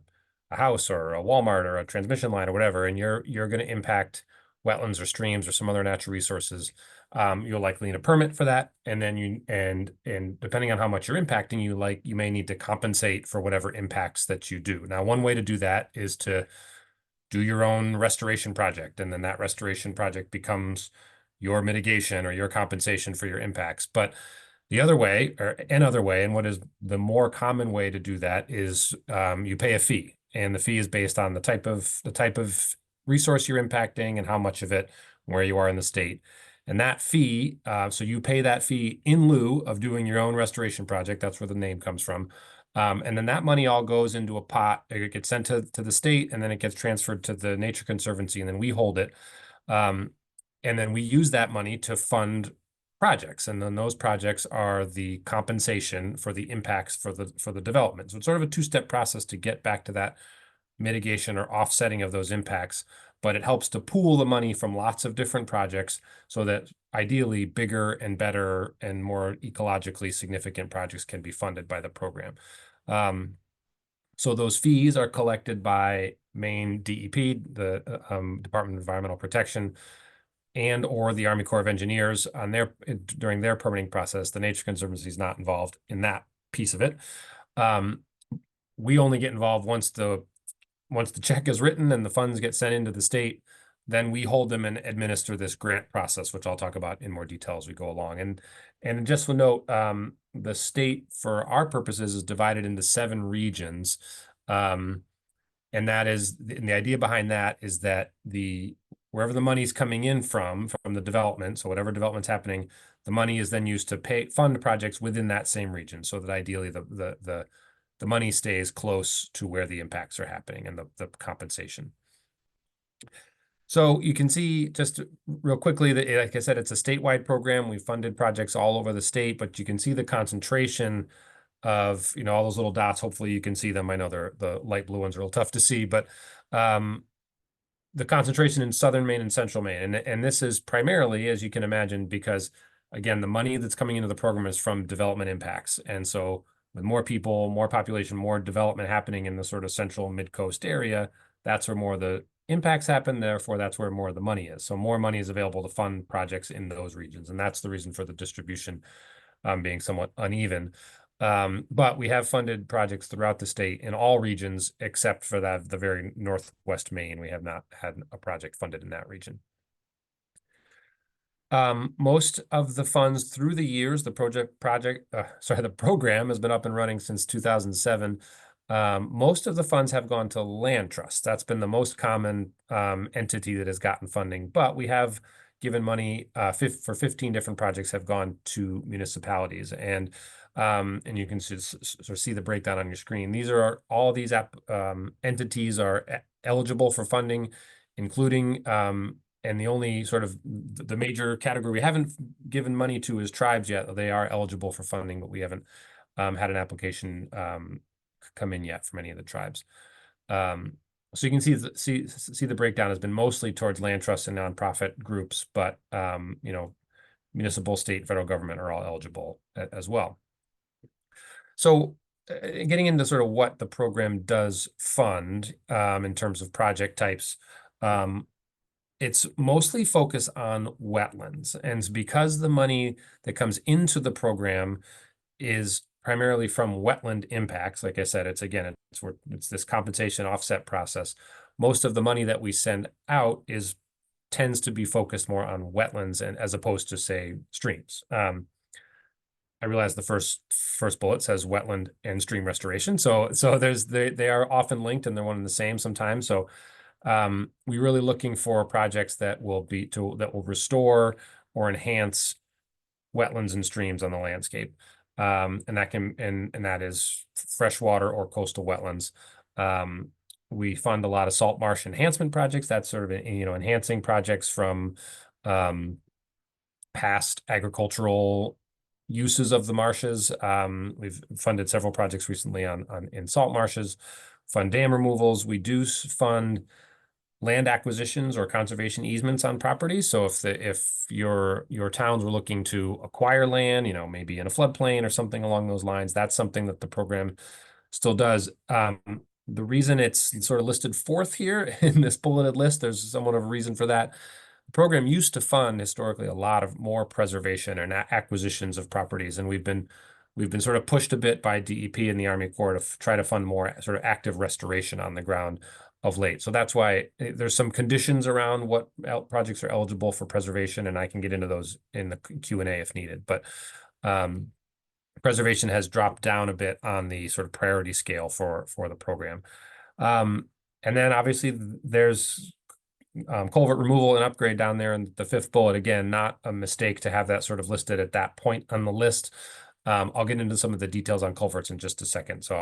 house or a Walmart or a transmission line or whatever, and you're going to impact wetlands or streams or some other natural resources, you'll likely need a permit for that, and then and depending on how much you're impacting, you may need to compensate for whatever impacts that you do. Now, one way to do that is to do your own restoration project, and then that restoration project becomes your mitigation or your compensation for your impacts. But the other way, or another way, and what is the more common way to do that, is you pay a fee, and the fee is based on the type of resource you're impacting and how much of it, where you are in the state. And that fee, so you pay that fee in lieu of doing your own restoration project. That's where the name comes from. And then that money all goes into a pot. It gets sent to the state, and then it gets transferred to the Nature Conservancy, and then we hold it. And then we use that money to fund projects. And then those projects are the compensation for the impacts for the development. So it's sort of a two-step process to get back to that mitigation or offsetting of those impacts, but it helps to pool the money from lots of different projects so that ideally bigger and better and more ecologically significant projects can be funded by the program. So those fees are collected by Maine DEP, the Department of Environmental Protection, and or the Army Corps of Engineers during their permitting process. The Nature Conservancy is not involved in that piece of it. We only get involved once the check is written and the funds get sent into the state. then we hold them and administer this grant process, which I'll talk about in more detail as we go along. And just to note, the state for our purposes is divided into 7 regions. And that is, and the idea behind that is that wherever the money is coming in from the development, so whatever development's happening, the money is then used to fund projects within that same region, so that ideally the money stays close to where the impacts are happening and the compensation. So you can see just real quickly that, like I said, it's a statewide program. We've funded projects all over the state, but you can see the concentration of, all those little dots. Hopefully you can see them. I know the light blue ones are a little tough to see, but the concentration in southern Maine and central Maine. And this is primarily, as you can imagine, because again, the money that's coming into the program is from development impacts. And so with more people, more population, more development happening in the sort of central mid-coast area, that's where more of the impacts happen. Therefore, that's where more of the money is. So more money is available to fund projects in those regions. And that's the reason for the distribution being somewhat uneven. But we have funded projects throughout the state in all regions, except for the very northwest Maine. We have not had a project funded in that region. Most of the funds through the years, the program has been up and running since 2007. Most of the funds have gone to land trusts. That's been the most common entity that has gotten funding, but we have given money for 15 different projects have gone to municipalities, and you can sort of see the breakdown on your screen. These are all these entities are eligible for funding, including and the only sort of the major category we haven't given money to is tribes yet. They are eligible for funding, but we haven't had an application come in yet from any of the tribes. So you can see the breakdown has been mostly towards land trusts and nonprofit groups, but municipal, state, federal government are all eligible as well. So getting into sort of what the program does fund in terms of project types, it's mostly focused on wetlands. And because the money that comes into the program is primarily from wetland impacts, like I said, it's this compensation offset process. Most of the money that we send out tends to be focused more on wetlands and as opposed to, say, streams. I realize the first bullet says wetland and stream restoration. So they are often linked and they're one and the same sometimes. So we're really looking for projects that will restore or enhance wetlands and streams on the landscape. And that is freshwater or coastal wetlands. We fund a lot of salt marsh enhancement projects. That's sort of enhancing projects from past agricultural uses of the marshes. We've funded several projects recently in salt marshes, fund dam removals. We do fund land acquisitions or conservation easements on properties. So if your towns were looking to acquire land, maybe in a floodplain or something along those lines, that's something that the program still does. The reason it's sort of listed fourth here in this bulleted list, there's somewhat of a reason for that. The program used to fund historically a lot of more preservation and acquisitions of properties, and we've been sort of pushed a bit by DEP and the Army Corps to try to fund more sort of active restoration on the ground of late. So that's why there's some conditions around what projects are eligible for preservation, and I can get into those in the Q&A if needed. But preservation has dropped down a bit on the sort of priority scale for the program. And then obviously there's culvert removal and upgrade down there in the 5th bullet. Again, not a mistake to have that sort of listed at that point on the list. I'll get into some of the details on culverts in just a second, so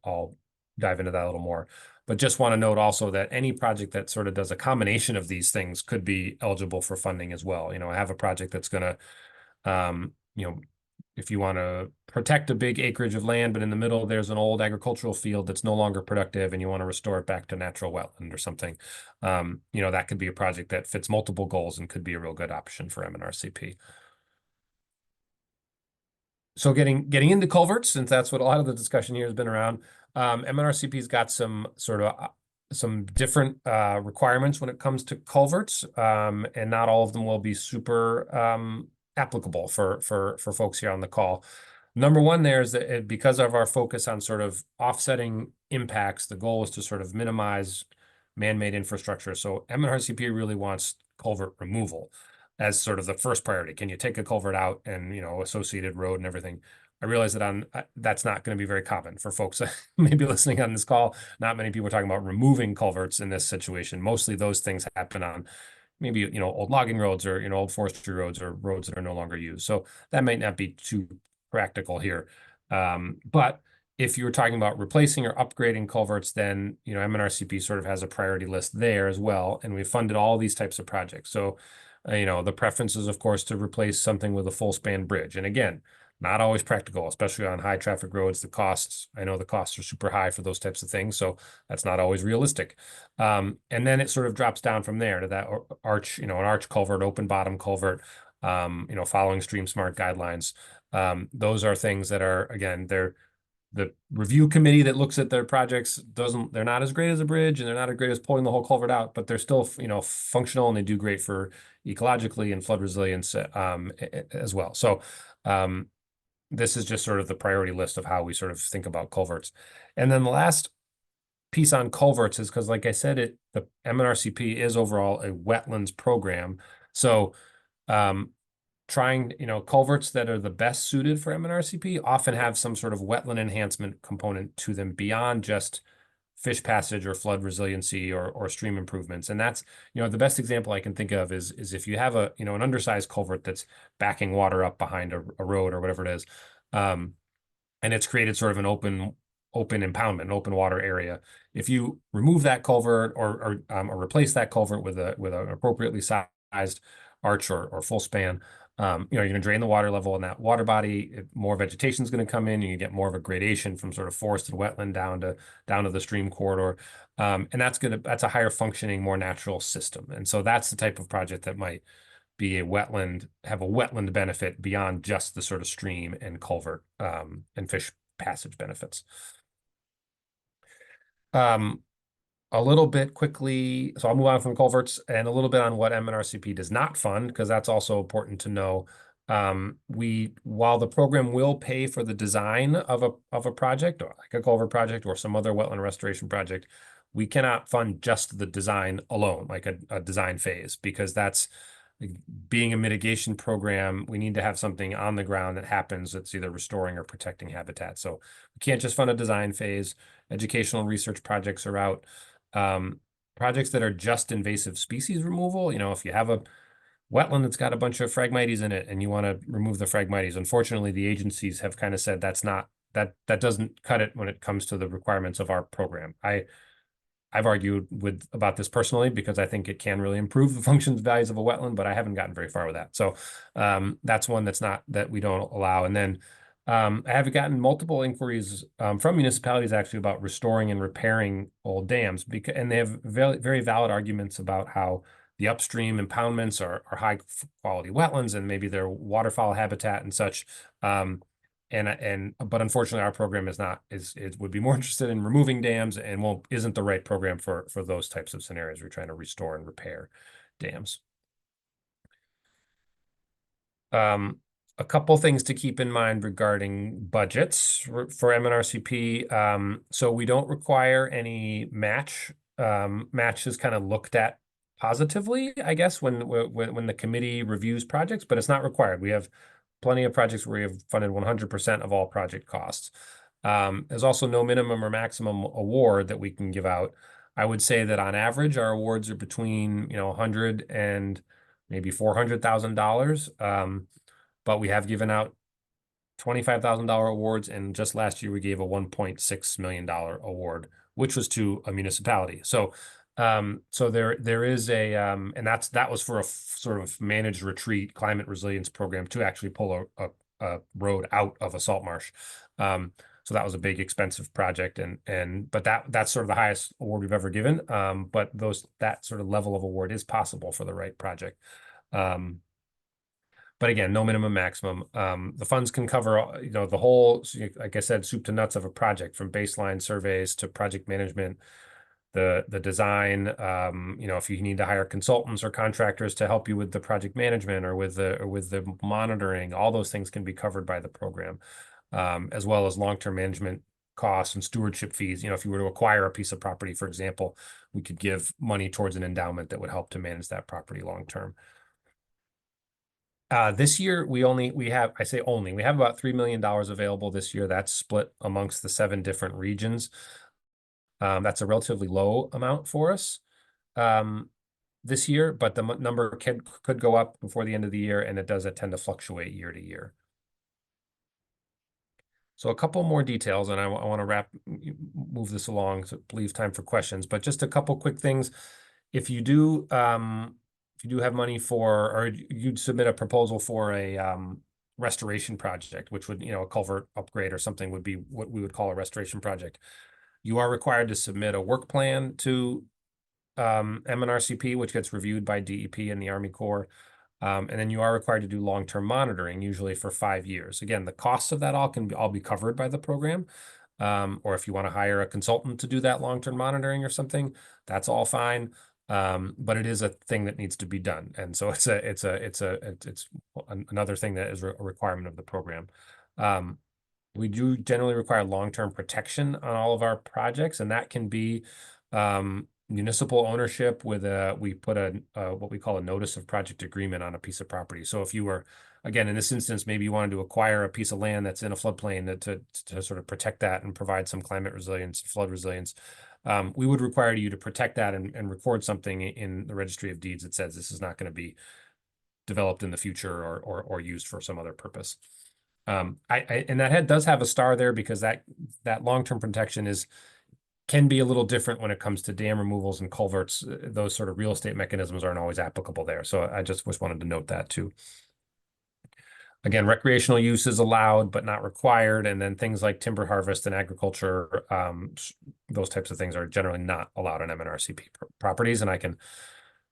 I'll dive into that a little more. But just want to note also that any project that sort of does a combination of these things could be eligible for funding as well. I have a project that's going to, if you want to protect a big acreage of land, but in the middle there's an old agricultural field that's no longer productive and you want to restore it back to natural wetland or something, that could be a project that fits multiple goals and could be a real good option for MNRCP. So getting into culverts, since that's what a lot of the discussion here has been around, MNRCP's got some different requirements when it comes to culverts, and not all of them will be super applicable for folks here on the call. Number one there is that because of our focus on sort of offsetting impacts, the goal is to sort of minimize man-made infrastructure. So MNRCP really wants culvert removal as sort of the first priority. Can you take a culvert out and, associated road and everything? I realize that that's not going to be very common for folks maybe listening on this call. Not many people are talking about removing culverts in this situation. Mostly those things happen on maybe, old logging roads or, old forestry roads or roads that are no longer used. So that might not be too practical here. But if you were talking about replacing or upgrading culverts, then, MNRCP sort of has a priority list there as well. And we've funded all these types of projects. So, the preference is, of course, to replace something with a full span bridge. And again, not always practical, especially on high traffic roads. I know the costs are super high for those types of things. So that's not always realistic. And then it sort of drops down from there to that arch, an arch culvert, open bottom culvert, following stream smart guidelines. Those are things that are, again, the review committee that looks at their projects they're not as great as a bridge and they're not as great as pulling the whole culvert out, but they're still, functional and they do great for ecologically and flood resilience, as well. So, this is just sort of the priority list of how we sort of think about culverts. And then the last piece on culverts is because, like I said, the MNRCP is overall a wetlands program. So, culverts that are the best suited for MNRCP often have some sort of wetland enhancement component to them beyond just fish passage or flood resiliency or stream improvements. And that's, the best example I can think of is if you have an undersized culvert that's backing water up behind a road or whatever it is, and it's created sort of an open impoundment, an open water area. If you remove that culvert or replace that culvert with an appropriately sized arch or full span, you're going to drain the water level in that water body. More vegetation is going to come in, and you get more of a gradation from sort of forested wetland down to the stream corridor, and that's a higher functioning, more natural system. And so that's the type of project that might be have a wetland benefit beyond just the sort of stream and culvert and fish passage benefits. A little bit quickly, so I'll move on from culverts and a little bit on what MNRCP does not fund, because that's also important to know. While the program will pay for the design of a project, or like a culvert project or some other wetland restoration project, we cannot fund just the design alone, like a design phase, because that's being a mitigation program. We need to have something on the ground that happens that's either restoring or protecting habitat. So we can't just fund a design phase. Educational and research projects are out. Projects that are just invasive species removal, if you have a wetland that's got a bunch of Phragmites in it and you want to remove the Phragmites, unfortunately, the agencies have kind of said that doesn't cut it when it comes to the requirements of our program. I've argued about this personally because I think it can really improve the functions values of a wetland, but I haven't gotten very far with that. So that's one that we don't allow. And then I have gotten multiple inquiries from municipalities actually about restoring and repairing old dams, and they have very, very valid arguments about how the upstream impoundments are high quality wetlands and maybe they're waterfowl habitat and such. But unfortunately, our program would be more interested in removing dams and isn't the right program for those types of scenarios. We're trying to restore and repair dams. A couple things to keep in mind regarding budgets for MNRCP. So we don't require any match. Match is kind of looked at positively, I guess, when the committee reviews projects, but it's not required. We have plenty of projects where we have funded 100% of all project costs. There's also no minimum or maximum award that we can give out. I would say that on average, our awards are between $100,000 and maybe $400,000. But we have given out $25,000 awards, and just last year we gave a $1.6 million award, which was to a municipality. So there is and that was for a sort of managed retreat climate resilience program to actually pull a road out of a salt marsh. So that was a big expensive project, but that's sort of the highest award we've ever given. But that sort of level of award is possible for the right project. But again, no minimum maximum. The funds can cover, the whole, like I said, soup to nuts of a project, from baseline surveys to project management, the design. If you need to hire consultants or contractors to help you with the project management or with the monitoring, all those things can be covered by the program, as well as long-term management costs and stewardship fees. You know, if you were to acquire a piece of property, for example, we could give money towards an endowment that would help to manage that property long term. This year, we have about $3 million available this year. That's split amongst the 7 different regions. That's a relatively low amount for us this year, but the number could go up before the end of the year, and it does tend to fluctuate year to year. So a couple more details, and I want to move this along to leave time for questions, but just a couple quick things. If you do have money for, or you'd submit a proposal for a restoration project, which would, a culvert upgrade or something would be what we would call a restoration project. You are required to submit a work plan to MNRCP, which gets reviewed by DEP and the Army Corps. And then you are required to do long-term monitoring, usually for 5 years. Again, the costs of that can all be covered by the program. Or if you want to hire a consultant to do that long-term monitoring or something, that's all fine. But it is a thing that needs to be done. And so it's another thing that is a requirement of the program. We do generally require long-term protection on all of our projects, and that can be municipal ownership with we put what we call a notice of project agreement on a piece of property. So if you were, again, in this instance, maybe you wanted to acquire a piece of land that's in a floodplain to sort of protect that and provide some climate resilience, flood resilience, we would require you to protect that and record something in the Registry of Deeds that says this is not going to be developed in the future or used for some other purpose. And that does have a star there because that long-term protection can be a little different when it comes to dam removals and culverts. Those sort of real estate mechanisms aren't always applicable there. So I just wanted to note that too. Again, recreational use is allowed, but not required. And then things like timber harvest and agriculture, those types of things are generally not allowed on MNRCP properties. And I can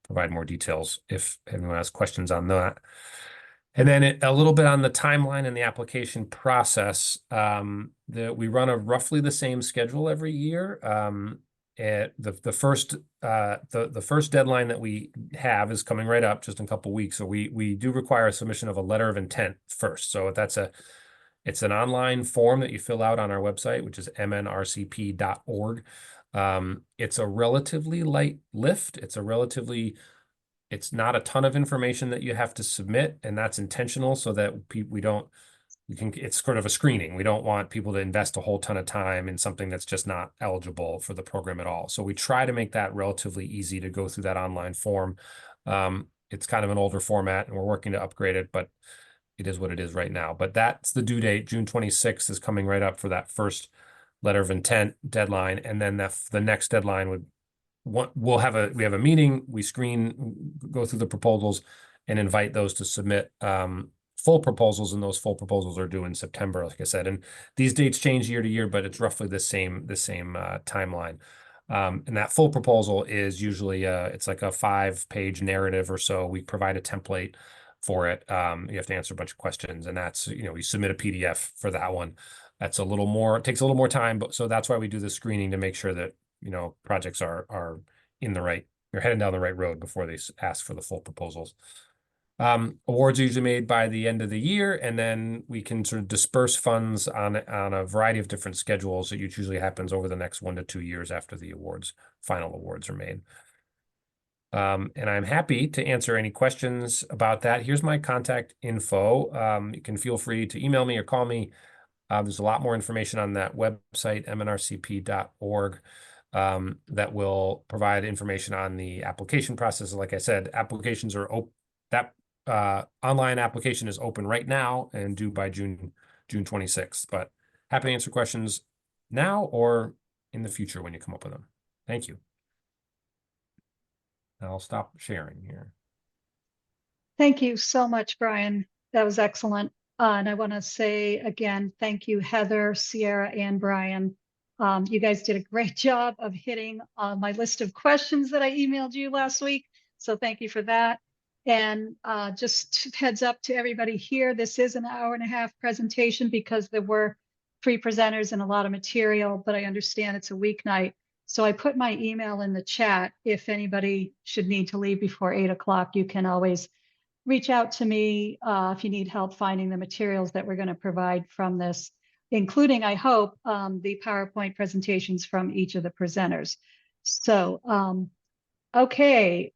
provide more details if anyone has questions on that. And then a little bit on the timeline and the application process. We run a roughly the same schedule every year. The first deadline that we have is coming right up just in a couple of weeks. So we do require a submission of a letter of intent first. So it's an online form that you fill out on our website, which is mnrcp.org. It's a relatively light lift. It's not a ton of information that you have to submit, and that's intentional so that it's sort of a screening. We don't want people to invest a whole ton of time in something that's just not eligible for the program at all. So we try to make that relatively easy to go through that online form. It's kind of an older format and we're working to upgrade it, but it is what it is right now. But that's the due date. June 26th is coming right up for that first letter of intent deadline. And then the next deadline we have a meeting, we go through the proposals and invite those to submit full proposals, and those full proposals are due in September, like I said. And these dates change year to year, but it's roughly the same timeline. And that full proposal is usually it's like a 5-page narrative or so. We provide a template for it. You have to answer a bunch of questions, and that's, you submit a PDF for that one. That's it takes a little more time, but so that's why we do the screening to make sure that projects are you're heading down the right road before they ask for the full proposals. Awards are usually made by the end of the year, and then we can sort of disperse funds on a variety of different schedules. It usually happens over the next 1 to 2 years after the final awards are made. And I'm happy to answer any questions about that. Here's my contact info. You can feel free to email me or call me. There's a lot more information on that website, mnrcp.org. That will provide information on the application process. Like I said, applications are open. That online application is open right now and due by June 26th. But happy to answer questions now or in the future when you come up with them. Thank you. I'll stop sharing here. Thank you so much, Brian. That was excellent. And I want to say again, thank you, Heather, Sierra, and Brian. You guys did a great job of hitting my list of questions that I emailed you last week. So thank you for that. And just heads up to everybody here, this is an 1.5-hour presentation because there were 3 presenters and a lot of material, but I understand it's a weeknight. So I put my email in the chat. If anybody should need to leave before 8 o'clock, you can always reach out to me if you need help finding the materials that we're going to provide from this. including, I hope, the PowerPoint presentations from each of the presenters. So, okay.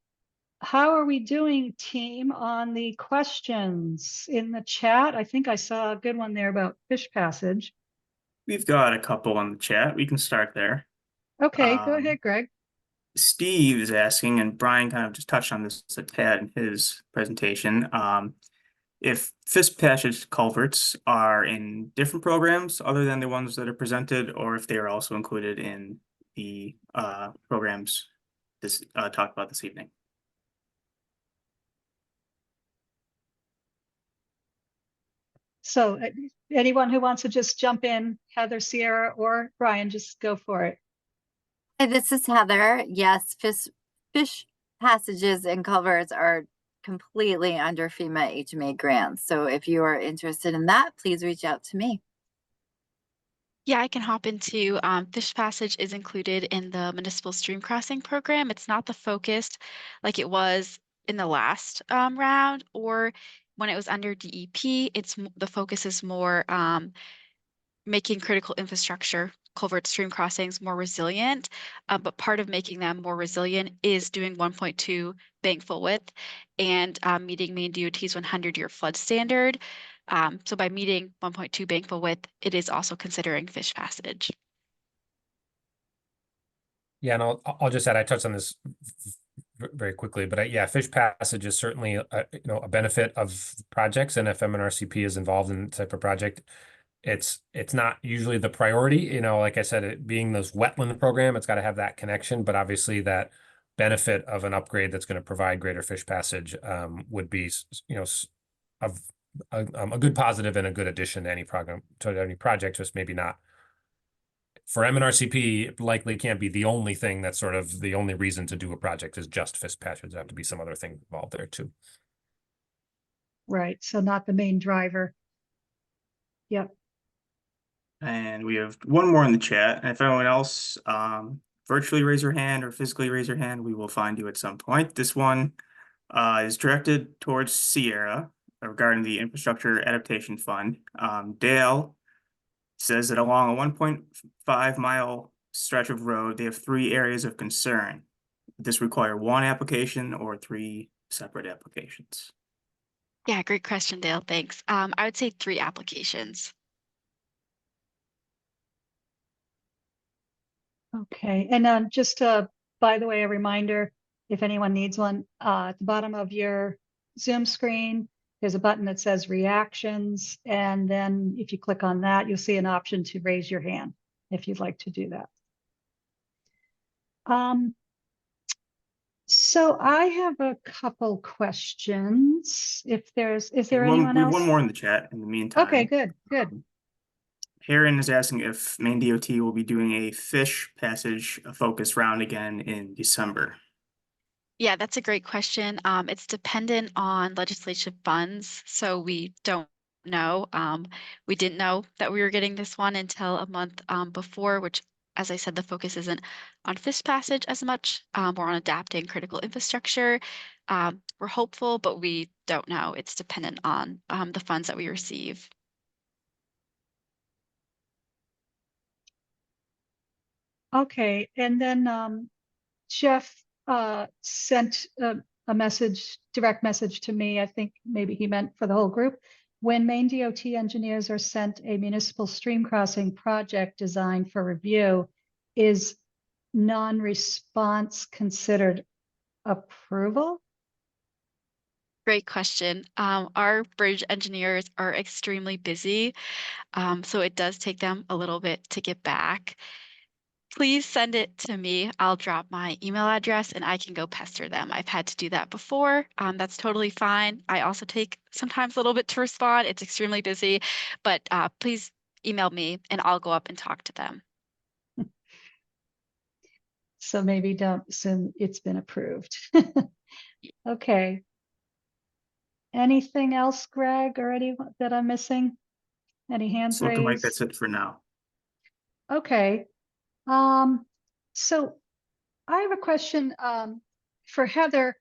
How are we doing, team, on the questions in the chat? I think I saw a good one there about fish passage. We've got a couple on the chat. We can start there. Okay, go Um, ahead, Greg. Steve is asking, and Brian kind of just touched on this a tad in his presentation. If fish passage culverts are in different programs other than the ones that are presented, or if they are also included in the programs this talked about this evening. So anyone who wants to just jump in, Heather, Sierra, or Brian, just go for it. Hi, this is Heather. Yes, fish passages and culverts are completely under FEMA HMA grants. So if you are interested in that, please reach out to me. Yeah, I can hop into Fish Passage is included in the municipal stream crossing program. It's not the focus like it was in the last round or when it was under DEP. The focus is more making critical infrastructure, culvert stream crossings more resilient. But part of making them more resilient is doing 1.2 bank full width and meeting Maine DOT's 100-year flood standard. So by meeting 1.2 bank full width, it is also considering fish passage. Yeah, and I'll just add, I touched on this very quickly, but yeah, fish passage is certainly a benefit of projects, and if MNRCP is involved in the type of project, it's not usually the priority. Like I said, it being this wetland program, it's got to have that connection, but obviously that benefit of an upgrade that's going to provide greater fish passage would be a good positive and a good addition to any program, to any project, just maybe not. For MNRCP, it likely can't be the only thing that's sort of the only reason to do a project is just fish passage. There have to be some other thing involved there too. Right, so not the main driver. Yep. And we have one more in the chat. And if anyone else virtually raise your hand or physically raise your hand, we will find you at some point. This one is directed towards Sierra regarding the Infrastructure Adaptation Fund. Dale says that along a 1.5 mile stretch of road, they have 3 areas of concern. Would this require one application or 3 separate applications? Yeah, great question, Dale. Thanks. I would say 3 applications. Okay, and just by the way, a reminder, if anyone needs one, at the bottom of your Zoom screen, there's a button that says reactions, and then if you click on that, you'll see an option to raise your hand if you'd like to do that. So I have a couple questions. Is there anyone We have else? one more in the chat in the meantime. Okay, good. Heron is asking if Maine DOT will be doing a fish passage focus round again in December. Yeah, that's a great question. It's dependent on legislative funds, so we don't know. We didn't know that we were getting this one until a month before, which, as I said, the focus isn't on fish passage as much. We're on adapting critical infrastructure. We're hopeful, but we don't know. It's dependent on the funds that we receive. Okay, and then Jeff sent a message, direct message to me. I think maybe he meant for the whole group. When Maine DOT engineers are sent a municipal stream crossing project design for review, is non-response considered approval? Great question. Our bridge engineers are extremely busy, so it does take them a little bit to get back. Please send it to me. I'll drop my email address and I can go pester them. I've had to do that before. That's totally fine. I also take sometimes a little bit to respond. It's extremely busy, but please email me and I'll go up and talk to them. So maybe don't assume it's been approved. Okay. Anything else, Greg, or anyone that I'm missing? Any hands It's looking like raised? that's it for now. Okay. So I have a question for Heather.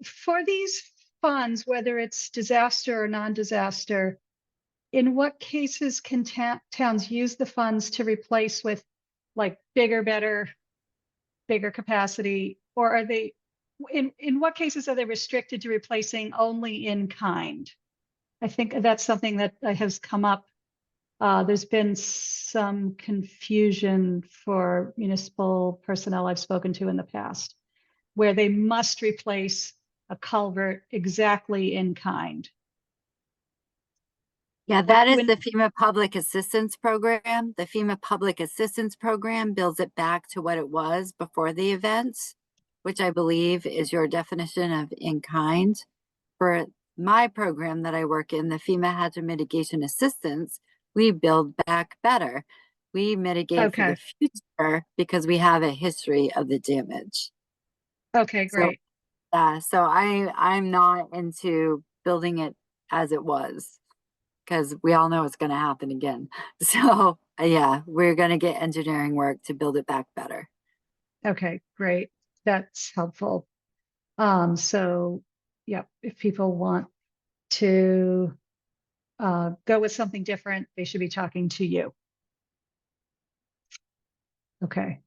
For these funds, whether it's disaster or non-disaster, in what cases can towns use the funds to replace with like bigger, better, bigger capacity? Or are they, in what cases are they restricted to replacing only in kind? I think that's something that has come up. There's been some confusion for municipal personnel I've spoken to in the past, where they must replace a culvert exactly in kind. Yeah, that is When- the FEMA Public Assistance Program. The FEMA Public Assistance Program builds it back to what it was before the event, which I believe is your definition of in kind. For my program that I work in, the FEMA Hazard Mitigation Assistance, we build back better. We mitigate for the future because we have a history of the damage. Okay, great. So I'm not into building it as it was, because we all know it's going to happen again. So yeah, we're going to get engineering work to build it back better. Okay, great. That's helpful. So yeah, if people want to go with something different, they should be talking to you. Okay.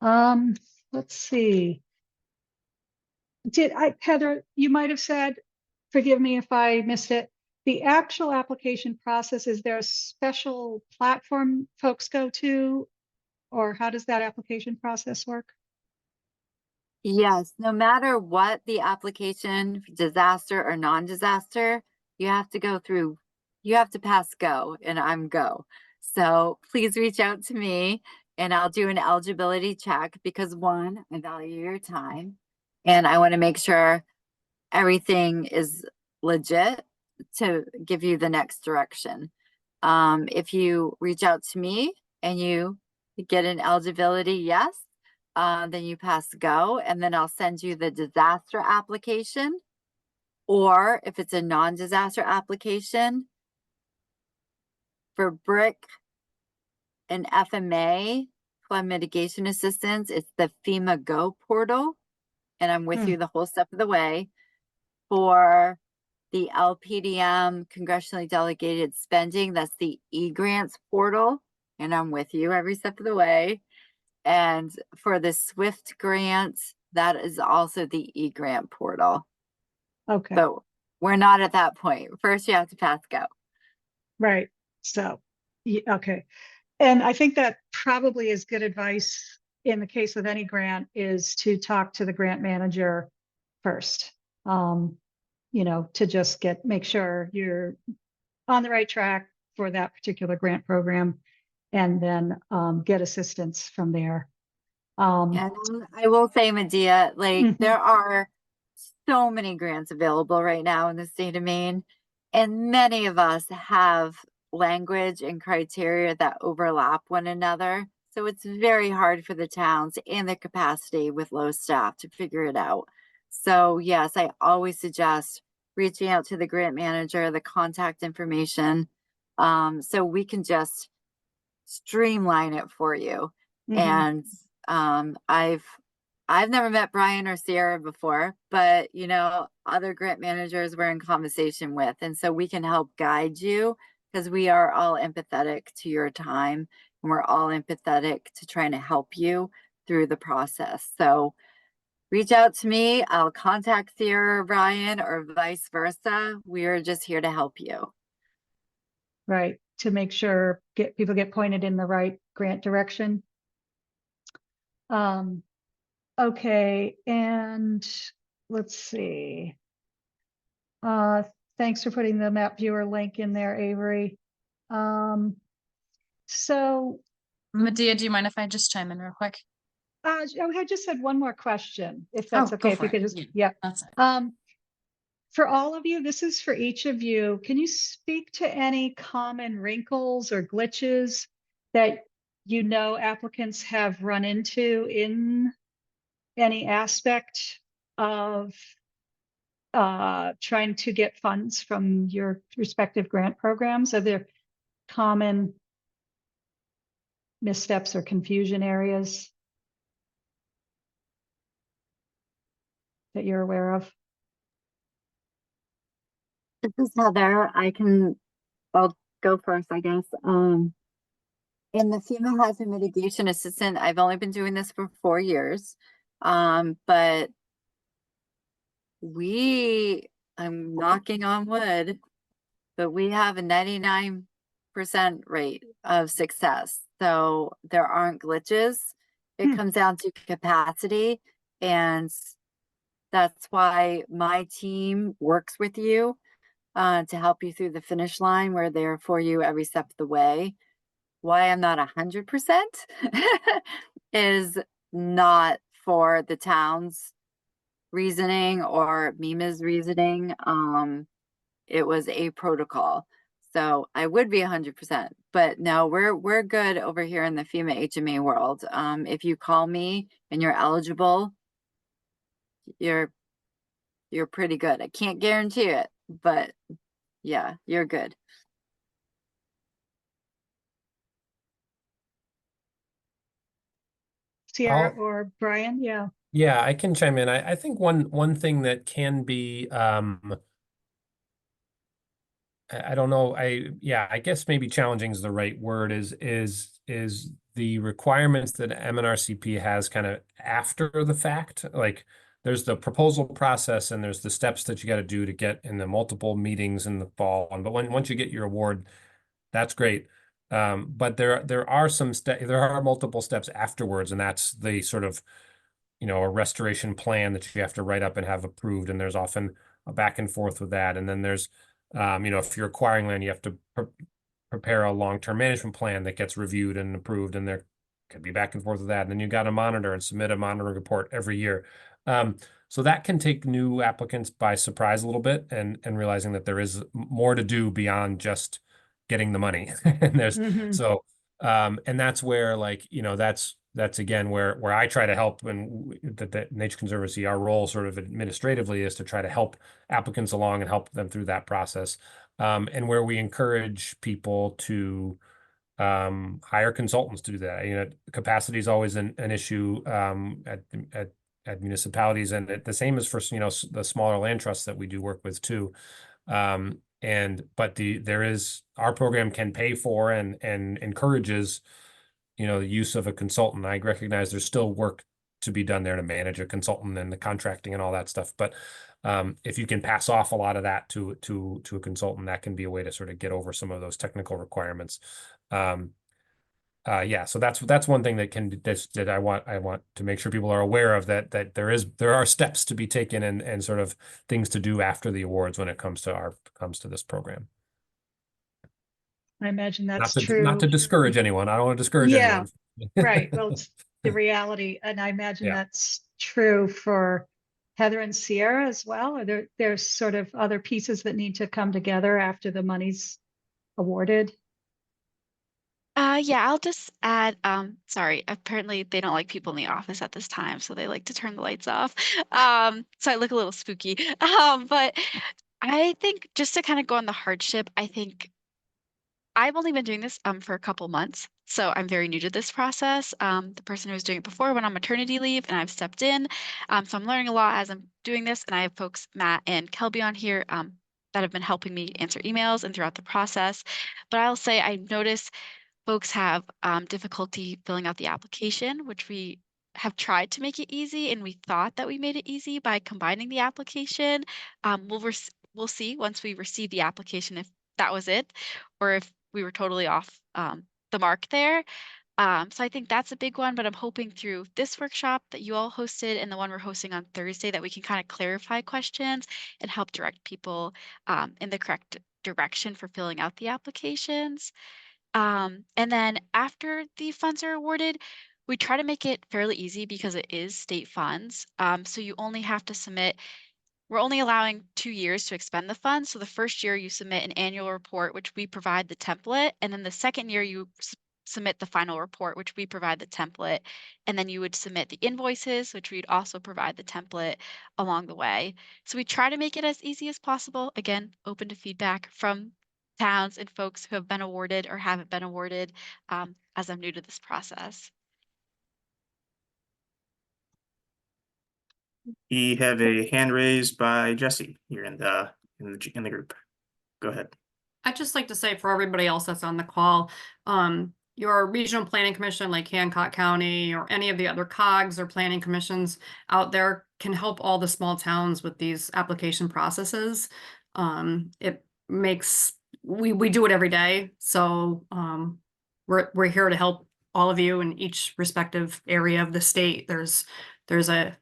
Let's see. Heather, you might have said, forgive me if I missed it, the actual application process, is there a special platform folks go to, or how does that application process work? Yes, no matter what the application, disaster or non-disaster, you have to go through, you have to pass go, and I'm go. So please reach out to me and I'll do an eligibility check, because one, I value your time and I want to make sure everything is legit to give you the next direction. If you reach out to me and you get an eligibility yes, then you pass go, and then I'll send you the disaster application. Or if it's a non-disaster application for BRIC and FMA, flood mitigation assistance, it's the FEMA Go portal. And I'm with you the whole step of the way. For the LPDM congressionally delegated spending, that's the e-grants portal. And I'm with you every step of the way. And for the SWIFT grants, that is also the e-grant portal. Okay. So we're not at that point. First, you have to pass go. Right. So, okay. And I think that probably is good advice in the case of any grant, is to talk to the grant manager first. To just make sure you're on the right track for that particular grant program, and then get assistance from there. And I will say, Medea, Mhm. there are so many grants available right now in the state of Maine, and many of us have language and criteria that overlap one another. So it's very hard for the towns and their capacity with low staff to figure it out. So yes, I always suggest reaching out to the grant manager, the contact information, so we can just streamline it for you. Mhm. And I've never met Brian or Sierra before, but other grant managers we're in conversation with, and so we can help guide you, because we are all empathetic to your time, and we're all empathetic to trying to help you through the process. So reach out to me. I'll contact Sierra or Brian, or vice versa. We are just here to help you. Right. To make sure people get pointed in the right grant direction. Okay. And let's see. Thanks for putting the map viewer link in there, Avery. So Medea, do you mind if I just chime in real quick? I just had one more question, if that's Oh, go okay. If for you could it. just, yeah. That's it. For all of you, this is for each of you. Can you speak to any common wrinkles or glitches that applicants have run into in any aspect of trying to get funds from your respective grant programs? Are there common missteps or confusion areas that you're aware of? This is Heather. I'll go first, I guess. In the FEMA hazard mitigation assistant, I've only been doing this for 4 years. But I'm knocking on wood, but we have a 99% rate of success. So there aren't glitches. It comes down to capacity, and that's why my team works with you to help you through the finish line. We're there for you every step of the way. Why I'm not 100% is not for the town's reasoning or MEMA's reasoning. It was a protocol. So I would be 100%, but no, we're good over here in the FEMA HMA world. If you call me and you're eligible, you're pretty good. I can't guarantee it, but yeah, you're good. Sierra I'll- or Brian, yeah. Yeah, I can chime in. I think one thing that can be I don't know. I guess maybe challenging is the right word, is the requirements that MNRCP has kind of after the fact. Like there's the proposal process and there's the steps that you got to do to get in the multiple meetings in the fall. But once you get your award, that's great. But there are multiple steps afterwards, and that's the sort of, a restoration plan that you have to write up and have approved. And there's often a back and forth with that. And then there's, if you're acquiring land, you have to prepare a long-term management plan that gets reviewed and approved. And there could be back and forth with that. And then you got to monitor and submit a monitoring report every year. So that can take new applicants by surprise a little bit, and realizing that there is more to do beyond just getting the money. And there's so and that's where, like, that's again where I try to help, and that Nature Conservancy, our role sort of administratively is to try to help applicants along and help them through that process. And where we encourage people to hire consultants to do that. Capacity is always an issue at municipalities, and the same is for the smaller land trusts that we do work with too. But our program can pay for and encourages the use of a consultant. I recognize there's still work to be done there to manage a consultant and the contracting and all that stuff. But if you can pass off a lot of that to a consultant, that can be a way to sort of get over some of those technical requirements. So that's one thing that I want to make sure people are aware of, that there are steps to be taken and sort of things to do after the awards when it comes to this program. I imagine that's Not true. to discourage anyone. I don't want to discourage Yeah, anyone. right. Well, it's the reality. And I imagine Yeah. that's true for Heather and Sierra as well. Or there's sort of other pieces that need to come together after the money's awarded. Yeah, I'll just add, sorry, apparently they don't like people in the office at this time, so they like to turn the lights off. So I look a little spooky. But I think just to kind of go on the hardship, I think I've only been doing this for a couple months, so I'm very new to this process. The person who was doing it before went on maternity leave, and I've stepped in. So I'm learning a lot as I'm doing this, and I have folks, Matt and Kelby, on here that have been helping me answer emails and throughout the process. But I'll say I've noticed folks have difficulty filling out the application, which we have tried to make it easy, and we thought that we made it easy by combining the application. We'll see once we receive the application if that was it, or if we were totally off the mark there. So I think that's a big one, but I'm hoping through this workshop that you all hosted and the one we're hosting on Thursday that we can kind of clarify questions and help direct people in the correct direction for filling out the applications. And then after the funds are awarded, we try to make it fairly easy because it is state funds. So you only have to submit, we're only allowing 2 years to expend the funds. So the first year you submit an annual report, which we provide the template. And then the second year you submit the final report, which we provide the template. And then you would submit the invoices, which we'd also provide the template along the way. So we try to make it as easy as possible. Again, open to feedback from towns and folks who have been awarded or haven't been awarded, as I'm new to this process. We have a hand raised by Jesse here in the group. Go ahead. I'd just like to say for everybody else that's on the call, your regional planning commission like Hancock County or any of the other COGs or planning commissions out there can help all the small towns with these application processes. It makes, we do it every day. So we're here to help all of you in each respective area of the state. There's a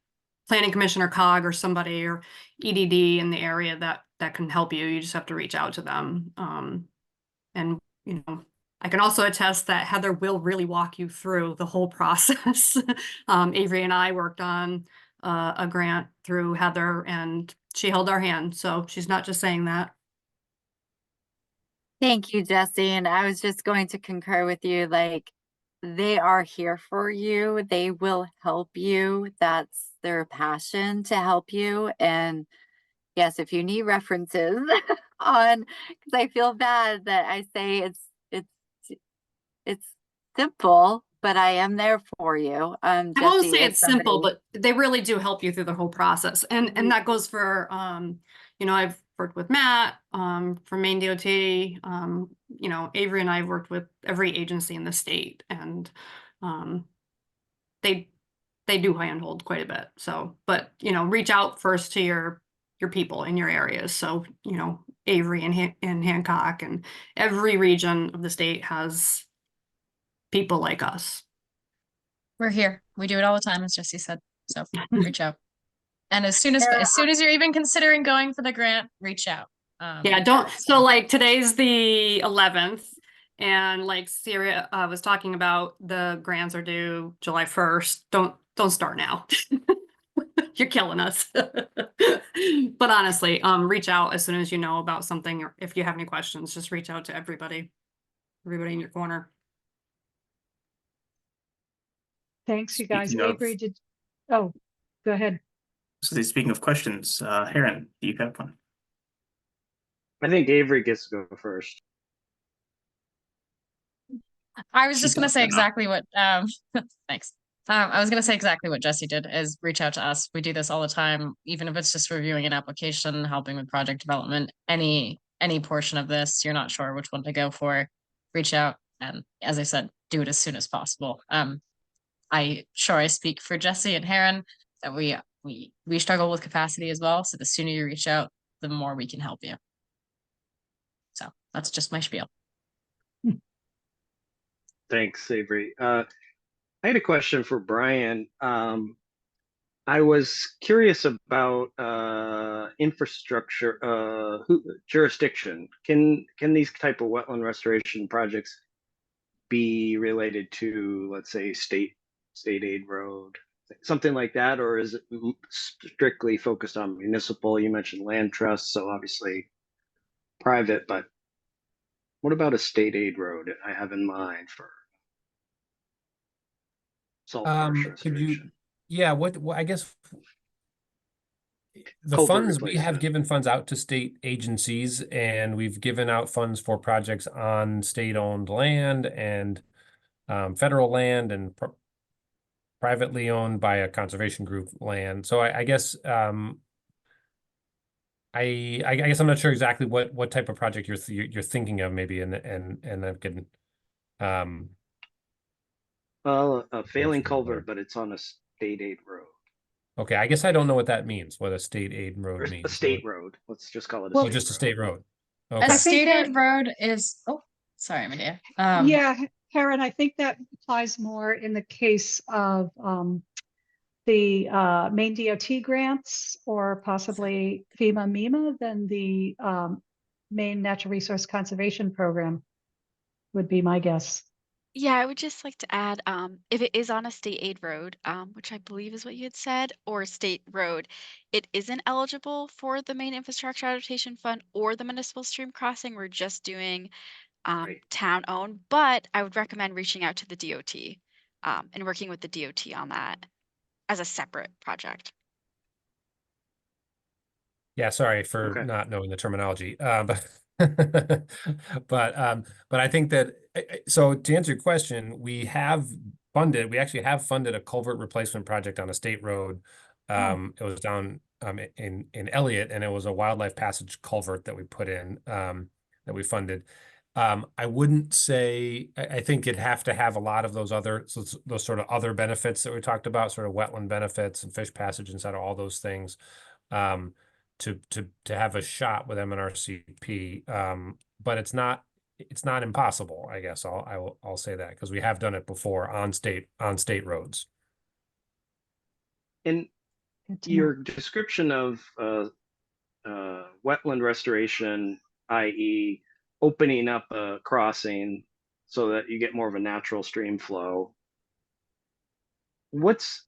planning commissioner COG or somebody or EDD in the area that can help you. You just have to reach out to them. And you know, I can also attest that Heather will really walk you through the whole process. Avery and I worked on a grant through Heather, and she held our hand. So she's not just saying that. Thank you, Jesse. And I was just going to concur with you, like, they are here for you. They will help you. That's their passion to help you. And yes, if you need references on, because I feel bad that I say it's simple, but I am there for you. I won't Jesse say is it's simple, somebody- but they really do help you through the whole process. And that goes for, you know, I've worked with Matt, from Maine DOT, you know, Avery and I have worked with every agency in the state, and, they do handhold quite a bit. So, but, you know, reach out first to your people in your areas. So, you know, Avery and Hancock and every region of the state has people like us. We're here. We do it all the time, as Jesse said. So reach out. And as soon as you're even considering going for the grant, reach out. Yeah, don't, so like today's the 11th, and like Syria was talking about, the grants are due July 1st. Don't start now. You're killing us. But honestly, reach out as soon as you know about something, or if you have any questions, just reach out to everybody in your corner. Thanks, you guys. Speaking of- Avery, oh, go ahead. So speaking of questions, Heron, do you have one? I think Avery gets to go first. I was She just gonna thought say that. exactly what thanks. I was gonna say exactly what Jesse did, is reach out to us. We do this all the time, even if it's just reviewing an application, helping with project development, any portion of this, you're not sure which one to go for, reach out, and as I said, do it as soon as possible. I speak for Jesse and Heron that we struggle with capacity as well. So the sooner you reach out, the more we can help you. So that's just my spiel. Thanks, Avery. I had a question for Brian. I was curious about infrastructure, jurisdiction. Can these type of wetland restoration projects be related to, let's say, state aid road, something like that, or is it strictly focused on municipal? You mentioned land trusts, so obviously private, but what about a state aid road I have in mind for salt marsh Could you, restoration? yeah, what I guess the Culvert funds, we have replacement. given funds out to state agencies, and we've given out funds for projects on state-owned land and federal land and privately owned by a conservation group land. So I guess I guess I'm not sure exactly what type of project you're thinking of, maybe, and I can Well, a failing Yes, culvert, but it's on a state aid road. okay, I guess I don't know what that means, what a state aid Or road a means. state road. Let's just call it a Well- Oh, state just a road. state road. A Okay. think state that- aid road is, oh, sorry, Medea. Yeah, Karen, I think that applies more in the case of the Maine DOT grants or possibly FEMA MEMA than the Maine Natural Resource Conservation Program would be my guess. Yeah, I would just like to add, if it is on a state aid road, which I believe is what you had said, or a state road, it isn't eligible for the Main Infrastructure Adaptation Fund or the municipal stream crossing. We're just doing Right. town owned, but I would recommend reaching out to the DOT and working with the DOT on that as a separate project. Yeah, sorry for Okay. not knowing the terminology, but but I think that so to answer your question, we actually have funded a culvert replacement project on a state road. It was down in Elliott, and it was a wildlife passage culvert that we put in, that we funded. I wouldn't say, I think it'd have to have a lot of those other, so those sort of other benefits that we talked about, sort of wetland benefits and fish passage inside of all those things, to have a shot with MNRCP. But it's not impossible, I guess. I'll say that, because we have done it before on state roads. In Good to know. your description of wetland restoration, i.e. opening up a crossing so that you get more of a natural stream flow,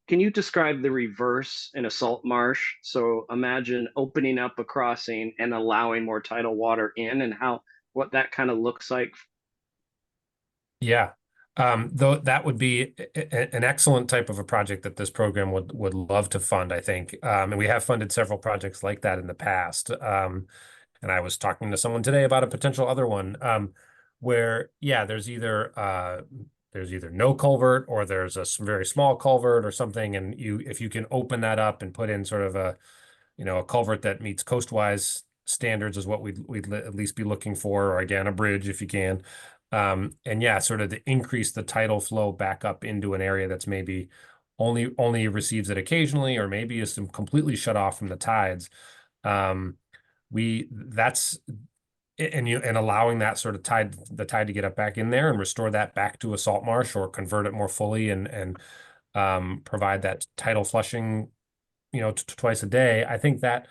can you describe the reverse in a salt marsh? So imagine opening up a crossing and allowing more tidal water in, and what that kind of looks like. Yeah. Though that would be an excellent type of a project that this program would love to fund, I think. And we have funded several projects like that in the past. And I was talking to someone today about a potential other one, where, yeah, there's either no culvert, or there's a very small culvert or something. And if you can open that up and put in sort of a culvert that meets coastwise standards is what we'd at least be looking for, or again, a bridge if you can. And yeah, sort of to increase the tidal flow back up into an area that's maybe only receives it occasionally, or maybe is completely shut off from the tides. And allowing that sort of the tide to get up back in there and restore that back to a salt marsh, or convert it more fully, and provide that tidal flushing, twice a day. I think that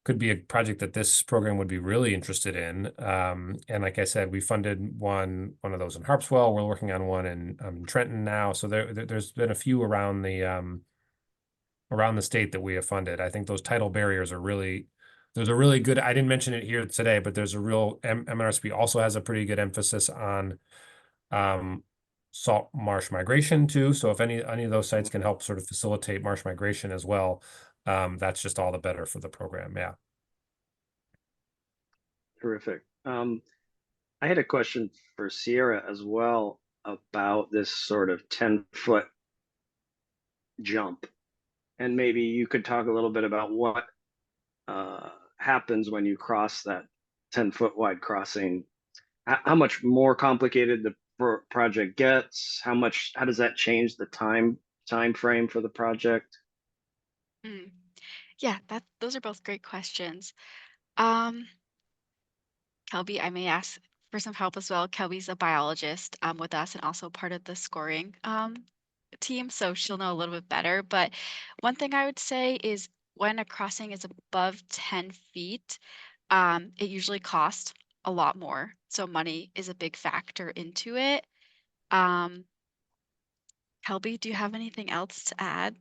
could be a project that this program would be really interested in. And like I said, we funded one of those in Harpswell. We're working on one in Trenton now. So there's been a few around the state that we have funded. I think those tidal barriers there's a really good, I didn't mention it here today, but there's a real, MNRSP also has a pretty good emphasis on salt marsh migration too. So if any of those sites can help sort of facilitate marsh migration as well, that's just all the better for the program. Yeah. Terrific. I had a question for Sierra as well about this sort of 10-foot jump. And maybe you could talk a little bit about what happens when you cross that 10-foot wide crossing. How much more complicated the project gets? How does that change the time frame for the project? Yeah, those are both great questions. Kelby, I may ask for some help as well. Kelby's a biologist with us, and also part of the scoring team, so she'll know a little bit better. But one thing I would say is, when a crossing is above 10 feet, it usually costs a lot more. So money is a big factor into it. Kelby, do you have anything else to add?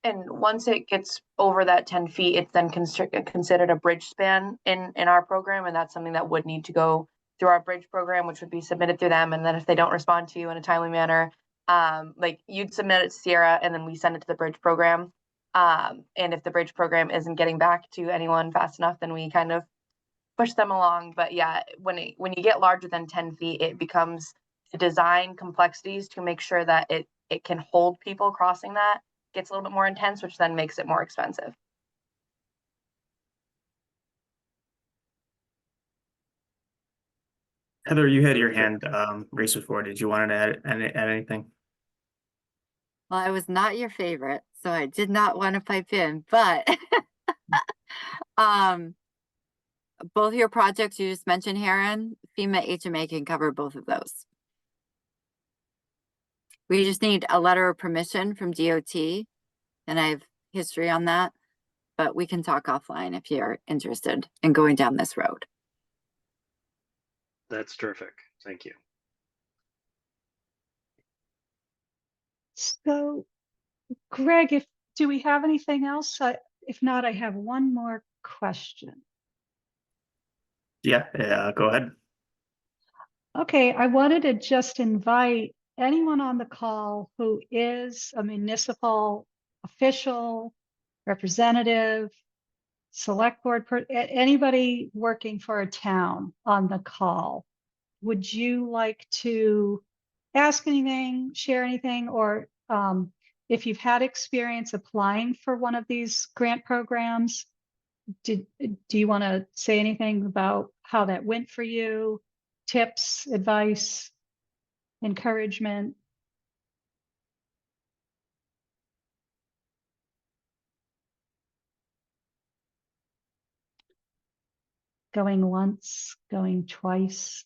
And once it gets over that 10 feet, it's then considered a bridge span in our program. And that's something that would need to go through our bridge program, which would be submitted through them. And then if they don't respond to you in a timely manner, like you'd submit it to Sierra, and then we send it to the bridge program. And if the bridge program isn't getting back to anyone fast enough, then we kind of push them along. But yeah, when you get larger than 10 feet, it becomes the design complexities to make sure that it can hold people crossing that gets a little bit more intense, which then makes it more expensive. Heather, you had your hand raised before. Did you want to add anything? Well, I was not your favorite, so I did not want to pipe in, but both your projects you just mentioned, Heron, FEMA HMA can cover both of those. We just need a letter of permission from DOT, and I have history on that, but we can talk offline if you're interested in going down this road. That's terrific. Thank you. So, Greg, do we have anything else? If not, I have one more question. Yeah, go ahead. Okay, I wanted to just invite anyone on the call who is a municipal official, representative, select board, anybody working for a town on the call. Would you like to ask anything, share anything, or if you've had experience applying for one of these grant programs, do you want to say anything about how that went for you? Tips, advice, encouragement? Going once, going twice.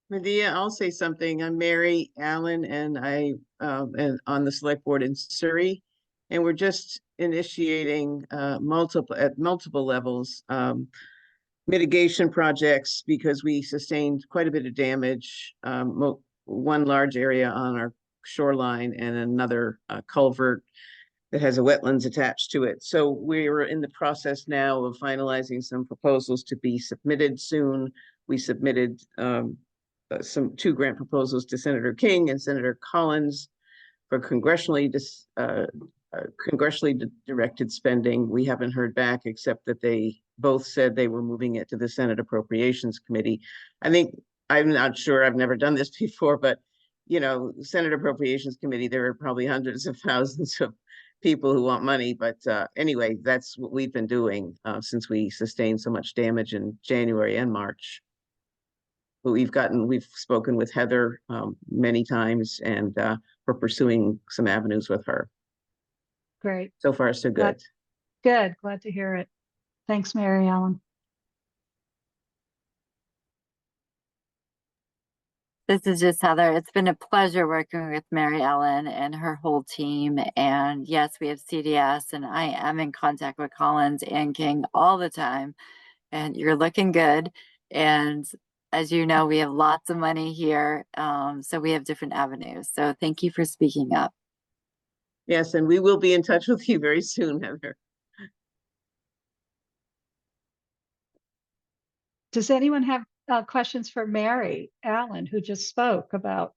Medea, I'll say something. I'm Mary Allen, and I am on the select board in Surrey, and we're just initiating at multiple levels mitigation projects because we sustained quite a bit of damage. One large area on our shoreline and another culvert that has a wetlands attached to it. So we're in the process now of finalizing some proposals to be submitted soon. We submitted two grant proposals to Senator King and Senator Collins for congressionally directed spending. We haven't heard back, except that they both said they were moving it to the Senate Appropriations Committee. I'm not sure, I've never done this before, but Senate Appropriations Committee, there are probably hundreds of thousands of people who want money. But anyway, that's what we've been doing since we sustained so much damage in January and March. But we've spoken with Heather many times, and we're pursuing some avenues with her. Great. So far, so good. Good. Glad to hear it. Thanks, Mary Ellen. This is just Heather. It's been a pleasure working with Mary Ellen and her whole team. And yes, we have CDS, and I am in contact with Collins and King all the time. And you're looking good. And as you know, we have lots of money here. So we have different avenues. So thank you for speaking up. Yes, and we will be in touch with you very soon, Heather. Does anyone have questions for Mary Allen, who just spoke about,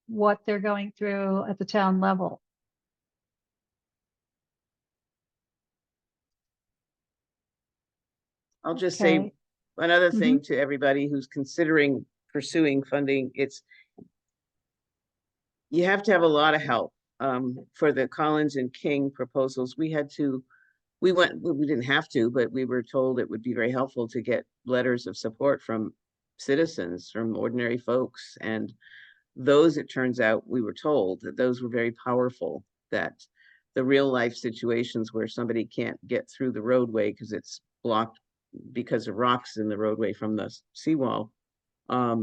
what they're going through at the town level? I'll just say another thing Mm-hmm. to everybody who's considering pursuing funding. You have to have a lot of help. For the Collins and King proposals, we didn't have to, but we were told it would be very helpful to get letters of support from citizens, from ordinary folks. And those, it turns out, we were told that those were very powerful, that the real life situations where somebody can't get through the roadway because it's blocked because of rocks in the roadway from the seawall.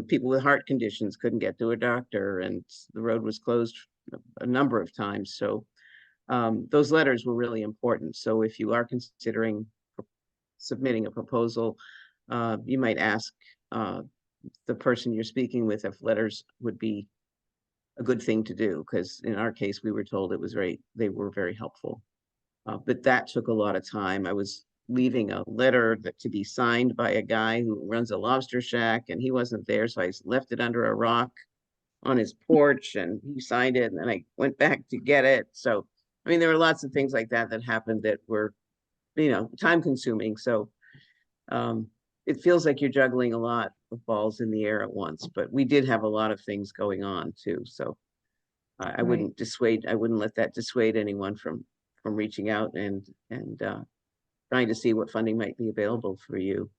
People with heart conditions couldn't get to a doctor, and the road was closed a number of times. So those letters were really important. So if you are considering submitting a proposal, you might ask the person you're speaking with if letters would be a good thing to do, because in our case, we were told they were very helpful. But that took a lot of time. I was leaving a letter to be signed by a guy who runs a lobster shack, and he wasn't there, so I left it under a rock on his porch, and he signed it, and then I went back to get it. So there were lots of things like that happened that were, time consuming. So it feels like you're juggling a lot of balls in the air at once, but we did have a lot of things going on too. So I wouldn't let that dissuade anyone from reaching out and trying to see what funding might be available for you.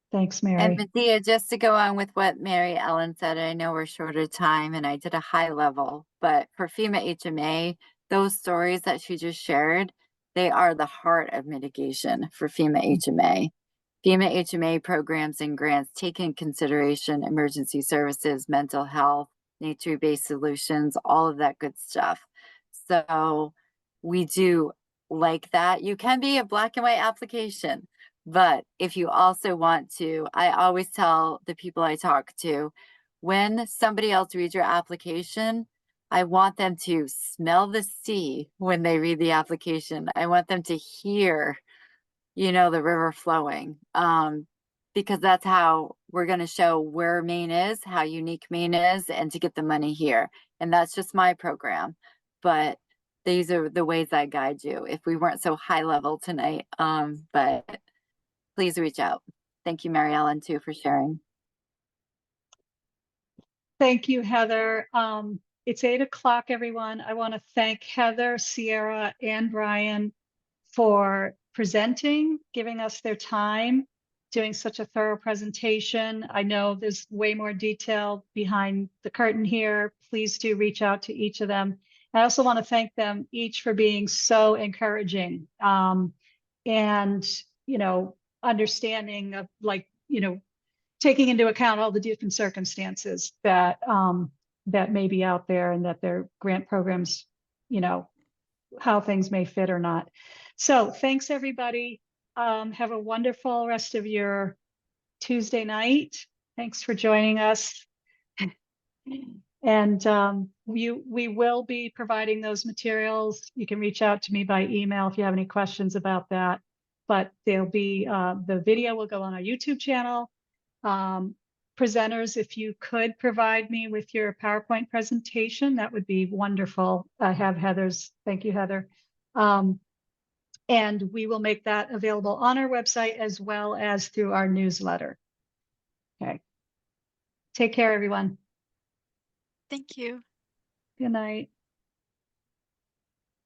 Thanks, Mary. And Medea, just to go on with what Mary Ellen said, I know we're short of time and I did a high level, but for FEMA HMA, those stories that she just shared, they are the heart of mitigation for FEMA HMA. FEMA HMA programs and grants take in consideration emergency services, mental health, nature-based solutions, all of that good stuff. So we do like that. You can be a black and white application, but if you also want to, I always tell the people I talk to, when somebody else reads your application, I want them to smell the sea when they read the application. I want them to hear, the river flowing, because that's how we're going to show where Maine is, how unique Maine is, and to get the money here. And that's just my program. But these are the ways I guide you if we weren't so high level tonight. But please reach out. Thank you, Mary Ellen, too, for sharing. Thank you, Heather. It's 8 o'clock, everyone. I want to thank Heather, Sierra, and Brian for presenting, giving us their time, doing such a thorough presentation. I know there's way more detail behind the curtain here. Please do reach out to each of them. I also want to thank them each for being so encouraging, and, you know, understanding of, like, you know, taking into account all the different circumstances that that may be out there, and that their grant programs, you know, how things may fit or not. So thanks, everybody. Have a wonderful rest of your Tuesday night. Thanks for joining us. And we will be providing those materials. You can reach out to me by email if you have any questions about that. But there'll be the video will go on our YouTube channel. Presenters, if you could provide me with your PowerPoint presentation, that would be wonderful. I have Heather's. Thank you, Heather. And we will make that available on our website as well as through our newsletter. Okay. Take care, everyone. Thank you. Good night.